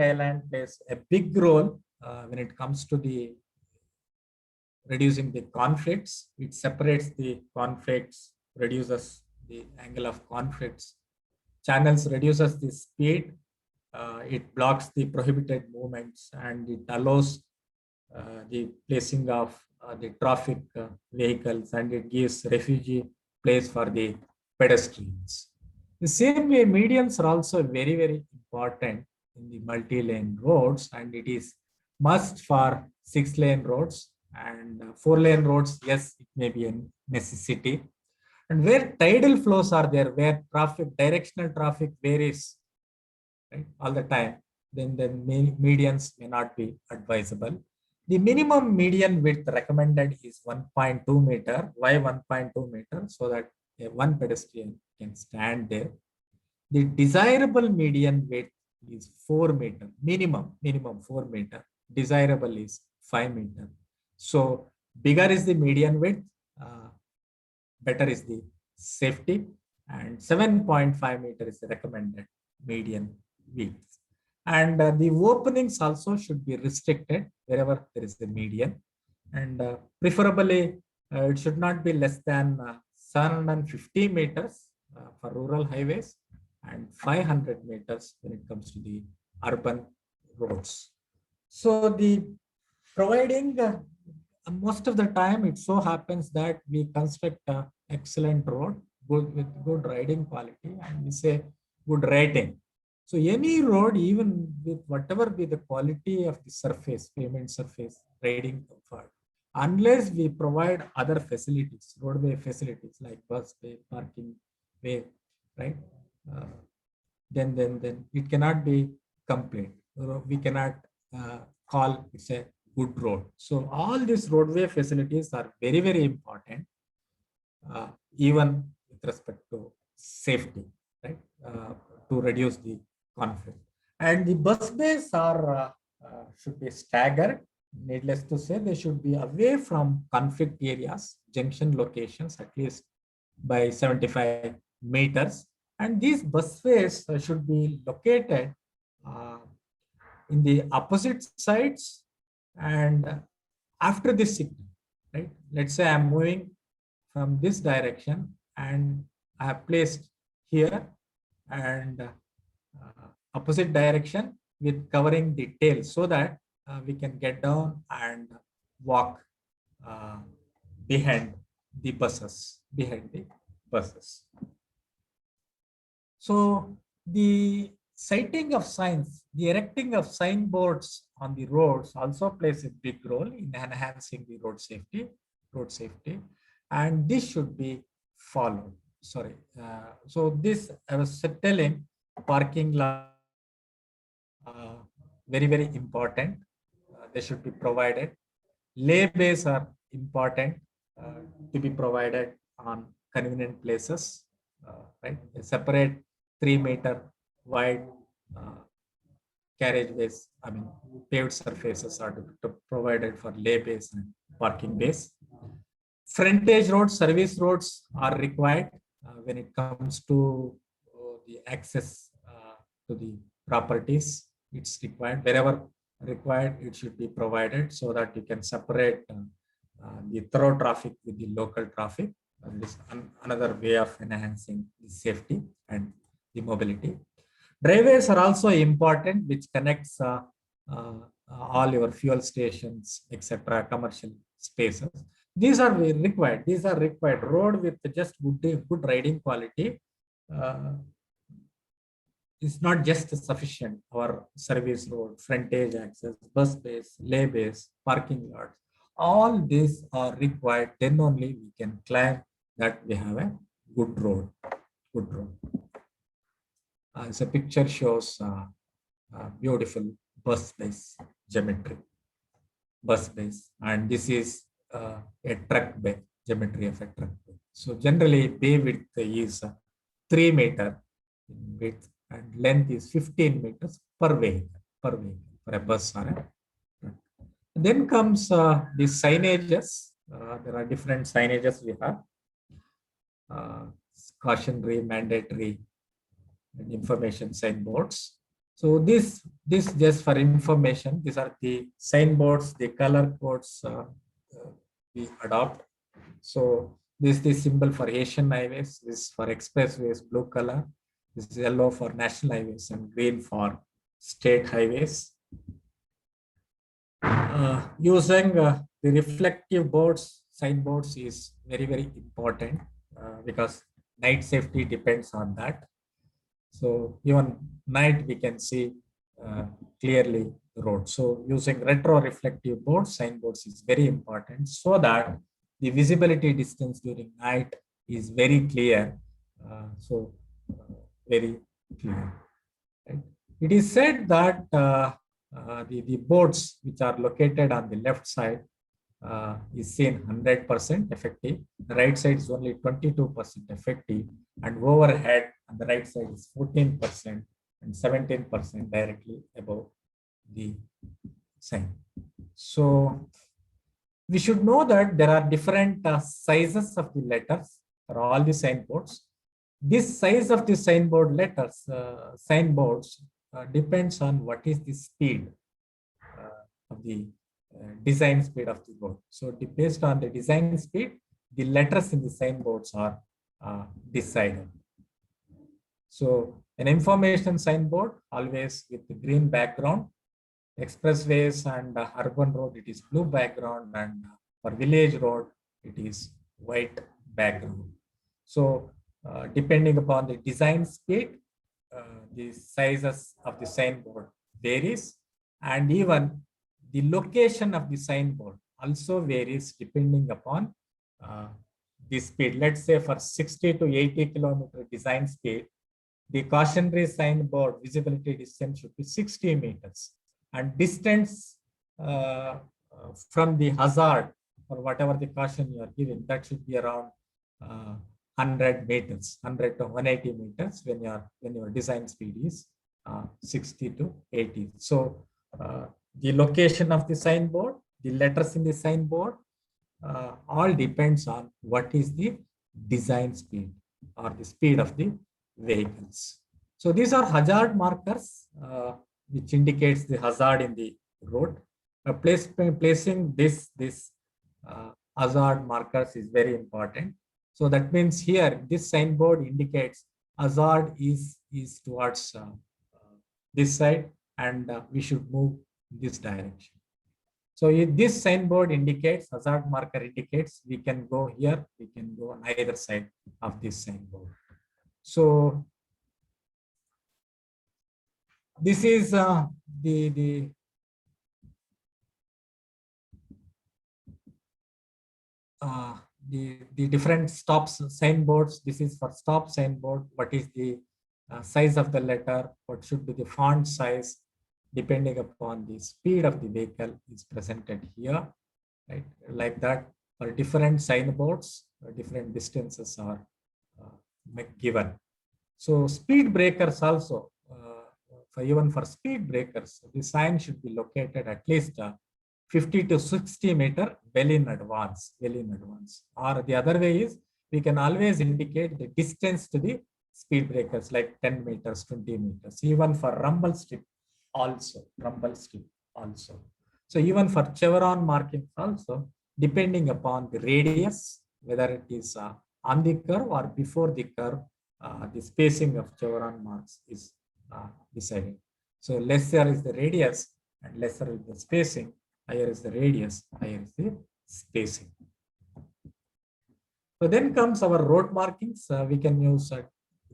island plays a big role when it comes to the reducing the conflicts. It separates the conflicts, reduces the angle of conflicts. Channels reduces the speed. It blocks the prohibited movements and it allows the placing of the traffic vehicles, and it gives refugee place for the pedestrians. The same way, medians are also very, very important in the multi-lane roads, and it is must for 6-lane roads, and 4-lane roads, yes, it may be a necessity. And where tidal flows are there, where directional traffic varies, right, all the time, then medians may not be advisable. The minimum median width recommended is 1.2 meter. Why 1.2 meter? So that one pedestrian can stand there. The desirable median width is 4 meter, minimum 4 meter. Desirable is 5 meter. So bigger is the median width, better is the safety, and 7.5 meter is the recommended median width. And the openings also should be restricted wherever there is the median, and preferably it should not be less than 750 meters for rural highways and 500 meters when it comes to the urban roads. So the providing most of the time, it so happens that we construct an excellent road with good riding quality, and we say good rating. So any road, even with whatever be the quality of the surface, pavement surface, riding comfort, unless we provide other facilities, roadway facilities like bus way, parking way, right? Then it cannot be complete. We cannot call it's a good road. So all these roadway facilities are very, very important, even with respect to safety, right? To reduce the conflict. And the bus bays are should be staggered. Needless to say, they should be away from conflict areas, junction locations, at least by 75 meters. And these busways should be located in the opposite sides and after this signal, right? Let's say I'm moving from this direction and I have placed here and opposite direction with covering the tail so that we can get down and walk behind the buses, So the sighting of signs, the erecting of signboards on the roads also plays a big role in enhancing the road safety, and this should be followed. Sorry, so this I was telling parking lot very important. They should be provided. Lay-bays are important to be provided on convenient places, right? A separate 3-meter wide carriageways, I mean, paved surfaces are provided for lay-bays and parking bays. Frontage roads, service roads are required when it comes to the access to the properties. It's required wherever required, it should be provided so that you can separate the thorough traffic with the local traffic. This is another way of enhancing the safety and the mobility. Driveways are also important, which connects all your fuel stations, etc., commercial spaces. These are required. These are required. Road with just good riding quality is not just sufficient. Our service road, frontage access, bus bays, lay bays, parking lots, all these are required. Then only we can claim that we have a good road. As a picture shows beautiful bus base geometry. And this is a truck bay, geometry of a truck bay. So generally bay width is 3 meters in width and length is 15 meters per vehicle for a bus or a truck. Then comes the signages. There are different signages we have. Cautionary, mandatory, and information signboards. So this just for information. These are the signboards, the color codes we adopt. So this is the symbol for Asian highways. This is for expressways, blue color. This is yellow for national highways and green for state highways. Using the reflective boards, signboards is very important because night safety depends on that. So even night we can see clearly the road. So using retro reflective boards, signboards is very important so that the visibility distance during night is very clear. Very clear. Right? It is said that the boards which are located on the left side is seen 100% effective. The right side is only 22% effective, and overhead on the right side is 14% and 17% directly above the sign. So we should know that there are different sizes of the letters for all the signboards. This size of the signboard letters, signboards depends on what is the speed of the design speed of the board. So based on the design speed, the letters in the signboards are decided. So an information signboard always with the green background. Expressways and urban road, it is blue background, and for village road, it is white background. So depending upon the design speed, the sizes of the signboard varies, and even the location of the signboard also varies depending upon the speed. Let's say for 60 to 80 kilometer design speed, the cautionary signboard visibility distance should be 60 meters, and distance from the hazard or whatever the caution you are giving, that should be around 100 meters, 100 to 180 meters when your design speed is 60 to 80. So the location of the signboard, the letters in the signboard, all depends on what is the design speed or the speed of the vehicles. So these are hazard markers, which indicates the hazard in the road. Placing this hazard markers is very important. So that means here this signboard indicates hazard is towards this side, and we should move this direction. So if this signboard indicates, hazard marker indicates, we can go here, we can go on either side of this signboard. So this is the different stops signboards. This is for stop signboard. What is the size of the letter? What should be the font size? Depending upon the speed of the vehicle is presented here, right? Like that, for different signboards, different distances are given. So speed breakers also, even for speed breakers, the sign should be located at least 50 to 60 meter well in advance. Or the other way is, we can always indicate the distance to the speed breakers, like 10 meters, 20 meters, even for rumble strip also. So even for chevron markings also, depending upon the radius, whether it is on the curve or before the curve, the spacing of chevron marks is decided. So lesser is the radius and lesser is the spacing, higher is the radius, higher is the spacing. So then comes our road markings. We can use,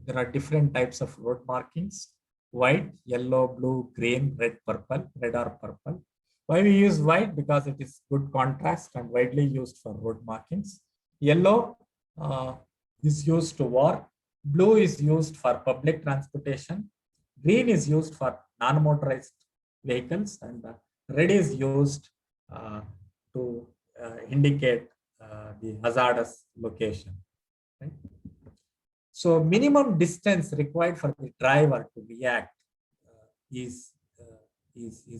there are different types of road markings: white, yellow, blue, green, red, purple, red or purple. Why we use white? Because it is good contrast and widely used for road markings. Yellow is used to war. Blue is used for public transportation. Green is used for non-motorized vehicles, and red is used to indicate the hazardous location. Right? So minimum distance required for the driver to react is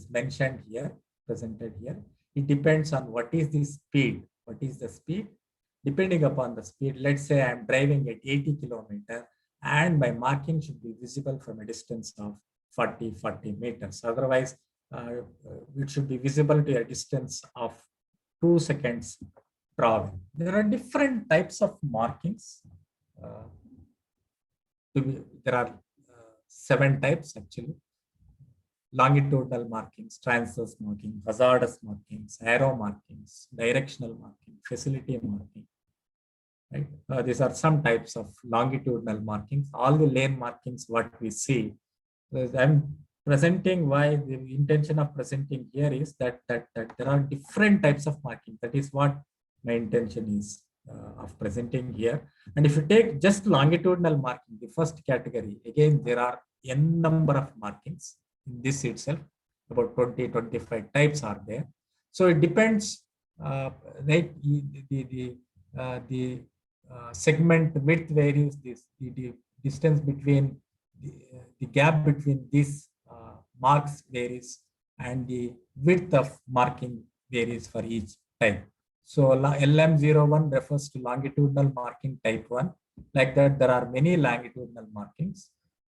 mentioned here, presented here. It depends on what is the speed. What is the speed? Depending upon the speed, let's say I'm driving at 80 kilometers and my marking should be visible from a distance of 40 meters. Otherwise, it should be visible to a distance of 2 seconds travel. There are different types of markings. There are 7 types actually: longitudinal markings, transverse marking, hazardous markings, arrow markings, directional marking, facility marking. Right? These are some types of longitudinal markings. All the lane markings, what we see. I'm presenting, why the intention of presenting here is that there are different types of marking. That is what my intention is of presenting here. And if you take just longitudinal marking, the first category, again, there are n number of markings in this itself. About 20-25 types are there. So it depends, right? The segment width varies. The distance between the gap between these marks varies, and the width of marking varies for each type. So LM01 refers to longitudinal marking type 1. Like that, there are many longitudinal markings.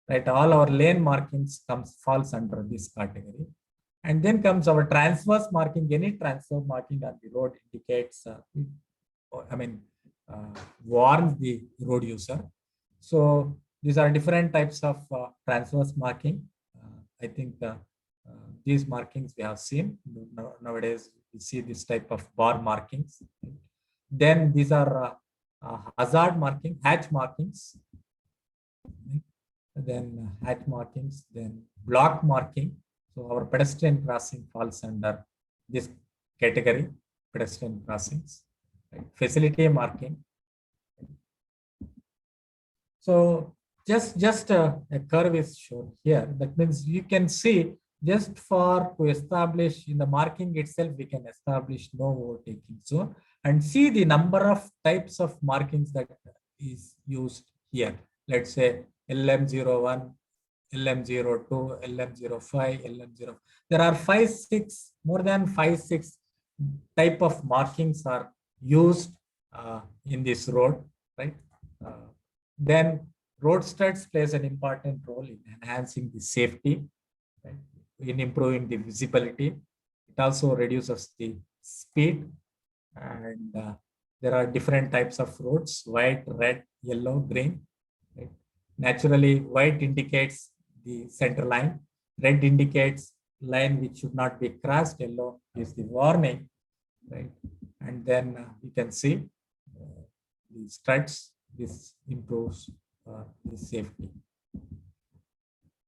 Right, all our lane markings falls under this category. And then comes our transverse marking. Any transverse marking on the road indicates, warns the road user. So these are different types of transverse marking. I think these markings we have seen. Nowadays, we see this type of bar markings. Then these are hazard marking, hatch markings. Then hatch markings, then block marking. So our pedestrian crossing falls under this category, pedestrian crossings. Right? Facility marking. So just a curve is shown here. That means you can see, just to establish in the marking itself, we can establish no overtaking zone and see the number of types of markings that is used here. Let's say LM01, LM02, LM05, LM0. There are more than 5-6 type of markings are used in this road, right? Then road studs plays an important role in enhancing the safety, right? In improving the visibility. It also reduces the speed, and there are different types of roads: white, red, yellow, green. Right? Naturally, white indicates the center line, red indicates line which should not be crossed, yellow is the warning, right? And then you can see the struts. This improves the safety.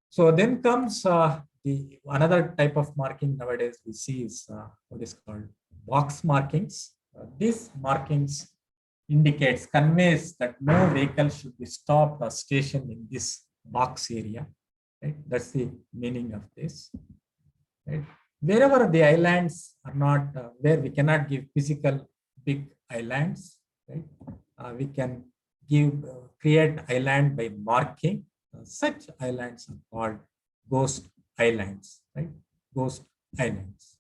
So then comes the another type of marking nowadays we see is what is called box markings. These markings conveys that no vehicle should be stopped or stationed in this box area. Right? That's the meaning of this. Right? Wherever the islands are not, where we cannot give physical big islands, right? We can create island by marking. Such islands are called ghost islands, right? Ghost islands.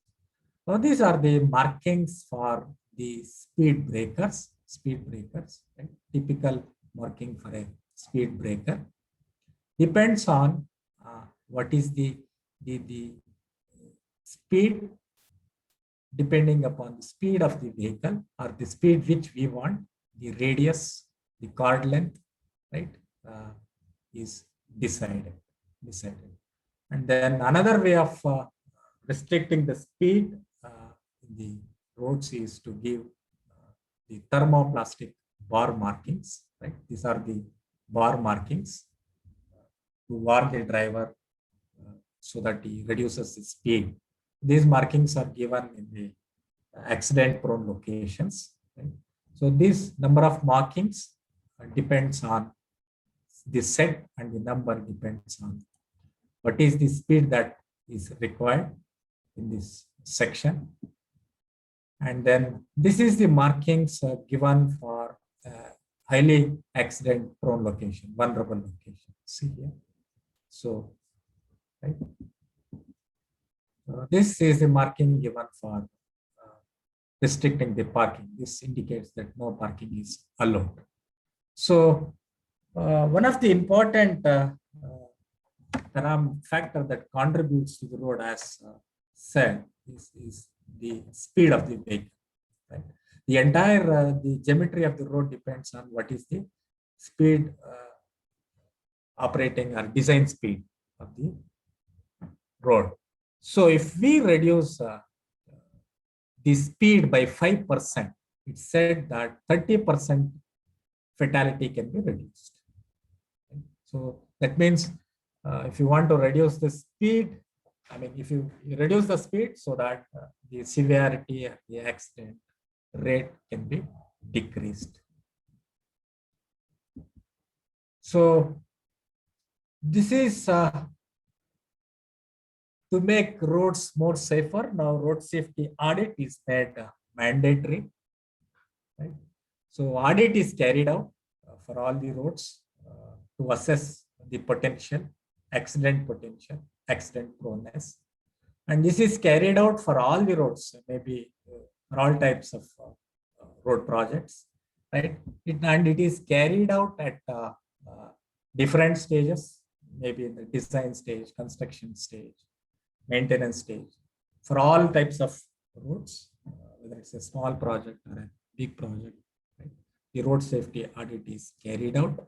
So these are the markings for the speed breakers. Right? Typical marking for a speed breaker depends on what is the speed, depending upon the speed of the vehicle or the speed which we want, the radius, the chord length, right, is decided. And then another way of restricting the speed in the roads is to give the thermoplastic bar markings, right? These are the bar markings to warn the driver so that he reduces his speed. These markings are given in the accident-prone locations. Right? So this number of markings depends on the set, and the number depends on what is the speed that is required in this section. And then this is the markings given for highly accident-prone location, vulnerable location. See here. So, right. This is the marking given for restricting the parking. This indicates that no parking is allowed. So, one of the important factor that contributes to the road, as said, is the speed of the vehicle. Right? The entire the geometry of the road depends on what is the speed operating or design speed of the road. So if we reduce the speed by 5%, it's said that 30% fatality can be reduced. So that means if you want to reduce the speed, I mean, if you reduce the speed so that the severity of the accident rate can be decreased. So this is to make roads more safer. Now road safety audit is made mandatory. Right? So audit is carried out for all the roads to assess the potential, accident proneness. And this is carried out for all the roads, maybe for all types of road projects, right? And it is carried out at different stages, maybe in the design stage, construction stage, maintenance stage, for all types of roads, whether it's a small project or a big project, right? The road safety audit is carried out.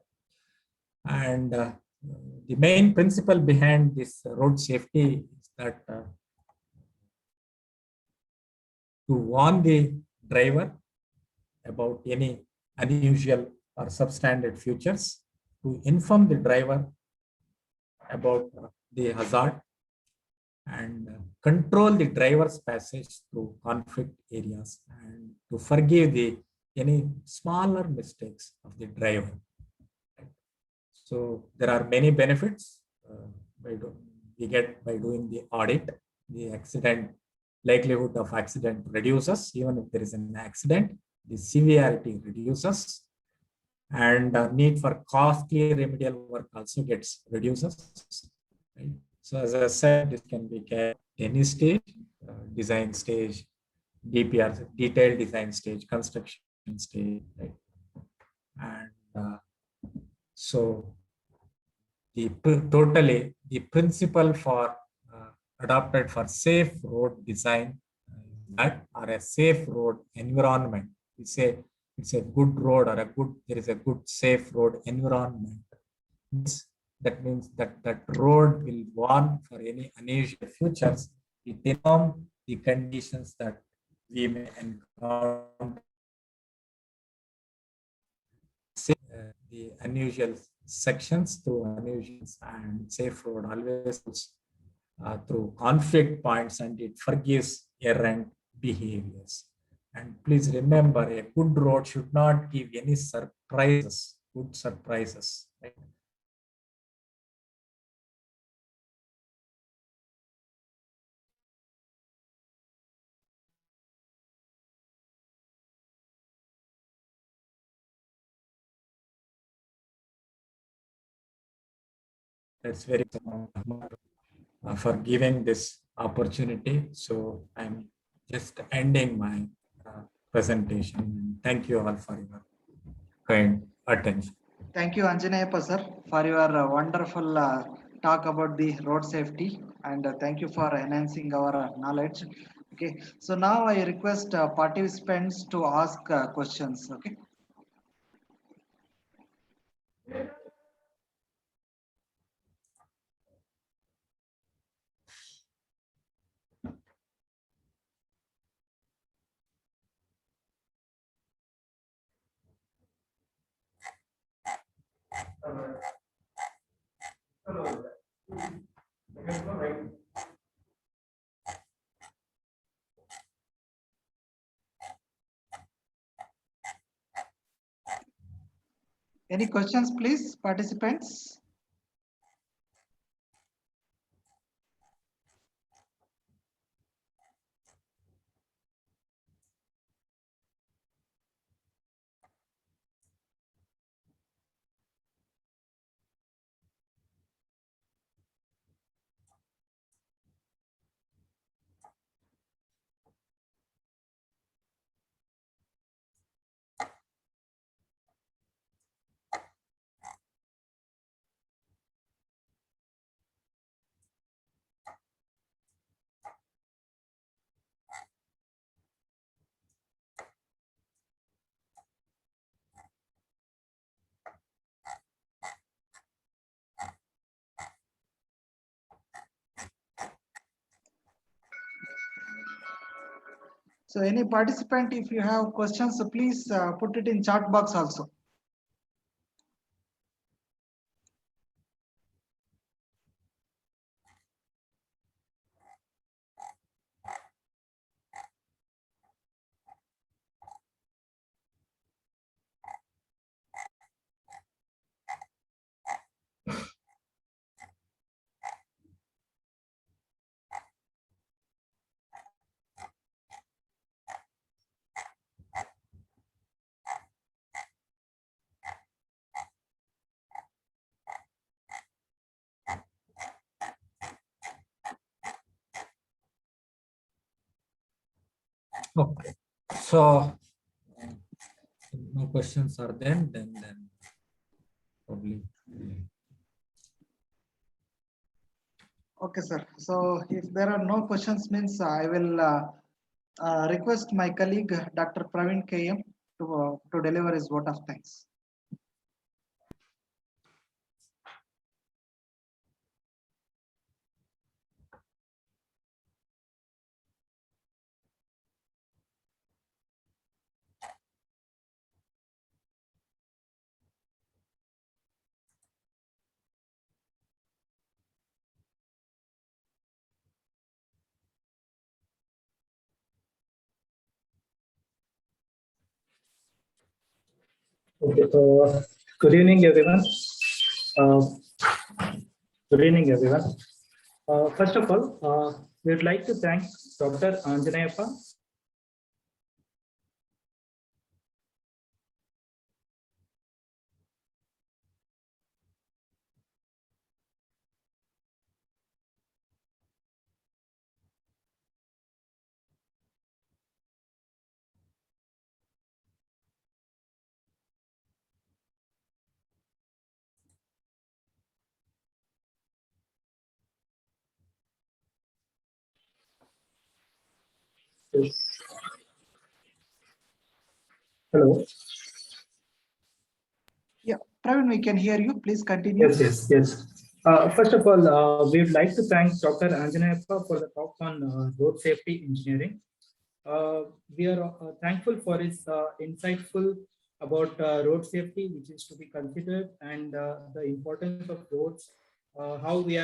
And the main principle behind this road safety is that to warn the driver about any unusual or substandard features, to inform the driver about the hazard, and control the driver's passage through conflict areas, and to forgive any smaller mistakes of the driver. So there are many benefits we get by doing the audit. The likelihood of accident reduces. Even if there is an accident, the severity reduces, and need for costly remedial work also gets reduces. Right? So as I said, this can be kept any stage, design stage, DPR, detailed design stage, construction stage, right? And so totally the principle for adopted for safe road design that or a safe road environment. It's a good road or a good there is a good safe road environment. That means that that road will warn for any unusual futures. It inform the conditions that we may encounter. The unusual sections through unusuals and safe road always through conflict points, and it forgives errant behaviors. And please remember, a good road should not give any surprises, good surprises. Right? That's very for giving this opportunity. So I'm just ending my presentation. Thank you all for your kind attention. Thank you, Anjaneyappa sir, for your wonderful talk about the road safety, and thank you for enhancing our knowledge. Okay, so now I request participants to ask questions. Okay. Any questions, please, participants? So any participant, if you have questions, please put it in chat box also. Okay. So no questions are then probably. Okay, sir. So if there are no questions, means I will request my colleague, Dr. Praveen KM, to deliver his vote of thanks. Okay, so good evening, everyone. Uh, Good evening, everyone. First of all, we would like to thank Dr. Anjaneyappa Hello. Yeah, Praveen, we can hear you. Please continue. Yes. First of all, we'd like to thank Dr. Anjanayappa for the talk on road safety engineering. We are thankful for his insightful about road safety, which is to be considered, and the importance of roads. How we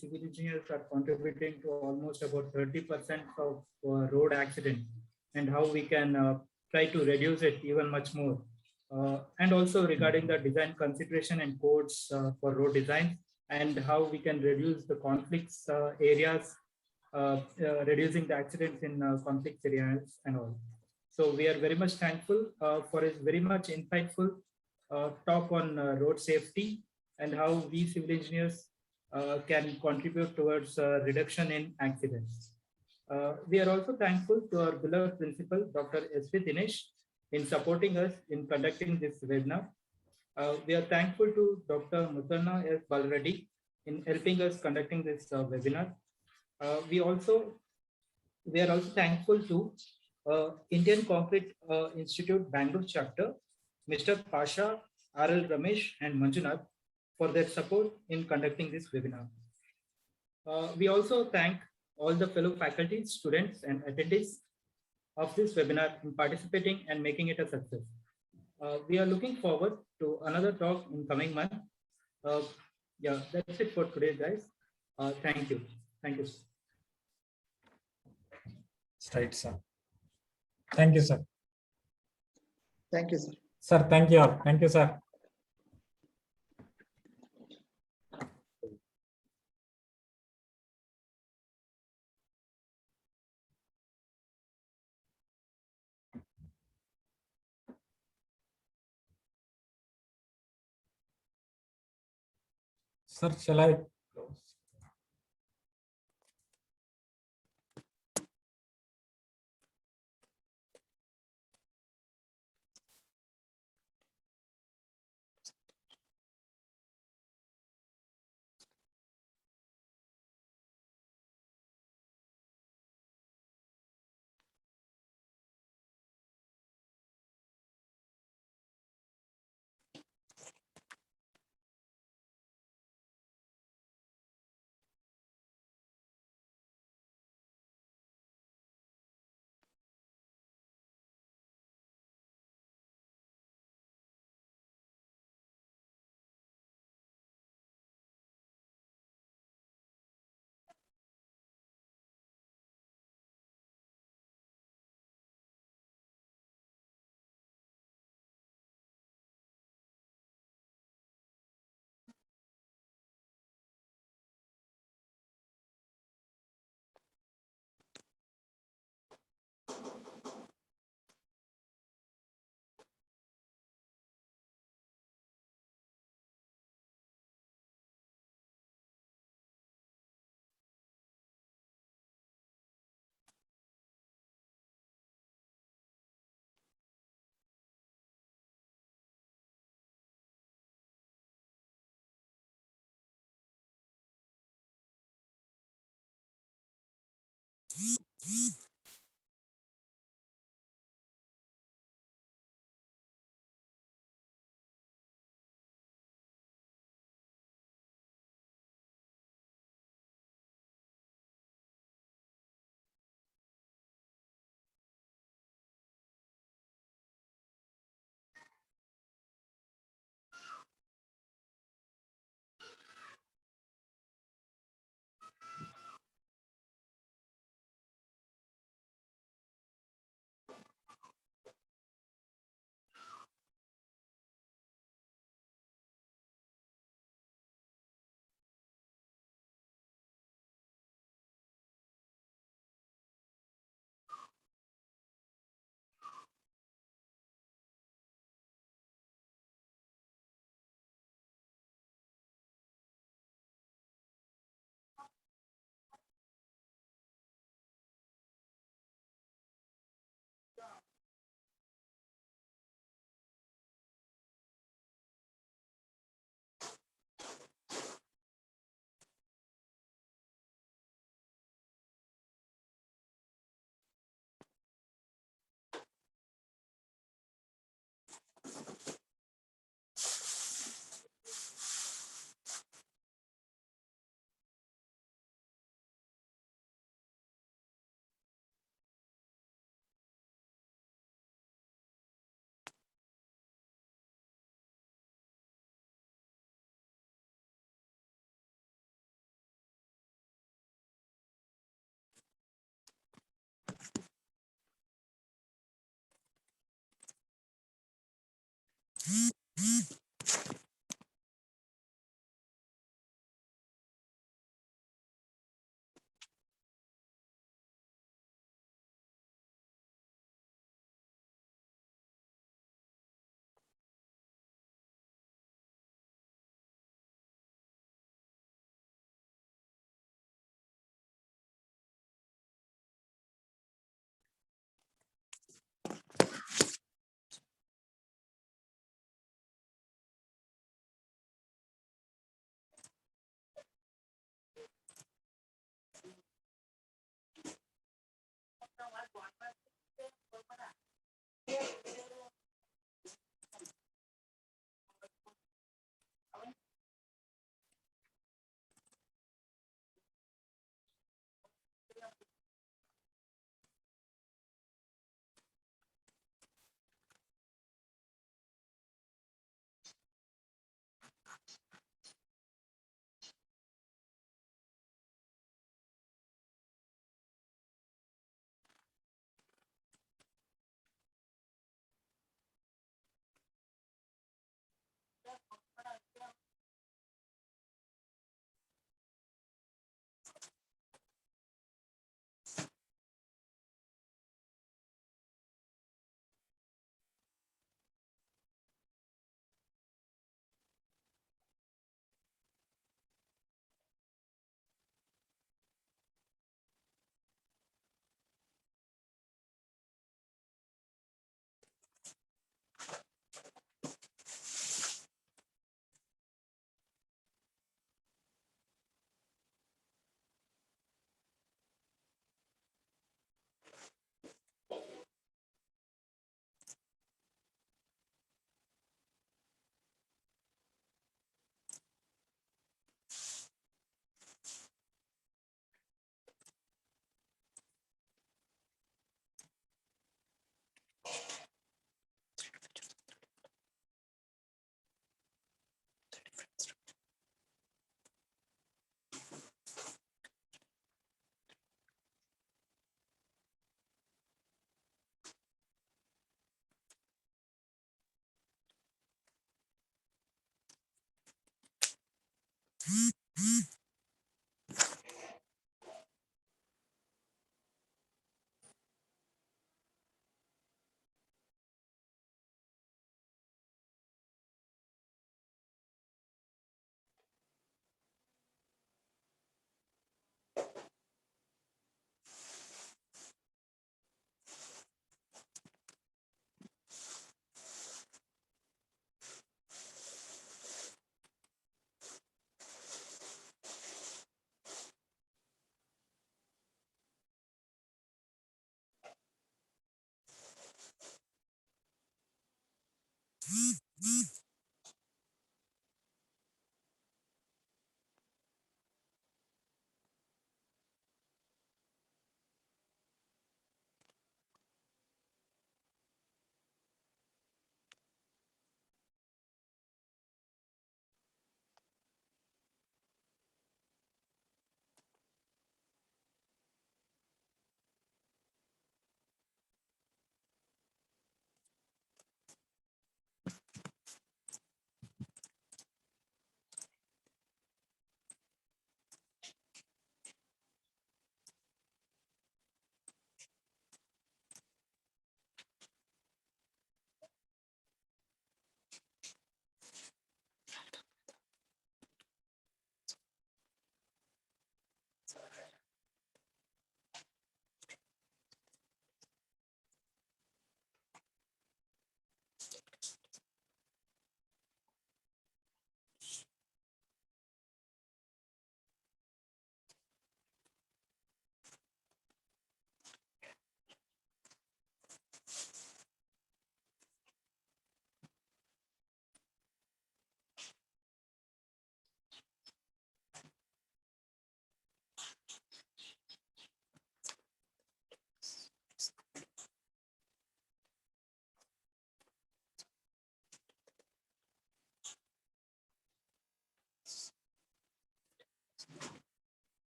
civil engineers are contributing to almost about 30% of road accident, and how we can try to reduce it even much more. And also regarding the design consideration and codes for road design, and how we can reduce the conflicts areas, reducing the accidents in conflict areas and all. So we are very much thankful for his very much insightful talk on road safety and how we civil engineers can contribute towards reduction in accidents. We are also thankful to our beloved principal, Dr. S.V. Dinesh, in supporting us in conducting this webinar. We are thankful to Dr. Mutanna S. Balreddy in helping us conducting this webinar. We are also thankful to Indian Concrete Institute Bangalore chapter, Mr. Pasha, R.L. Ramesh, and Manjunath for their support in conducting this webinar. We also thank all the fellow faculty, students, and attendees of this webinar in participating and making it a success. We are looking forward to another talk in coming month. Yeah, that's it for today, guys. Thank you. Thank you. Right, sir. Thank you, sir. Thank you, sir. Sir, thank you all. Thank you, sir. Sir, shall I close?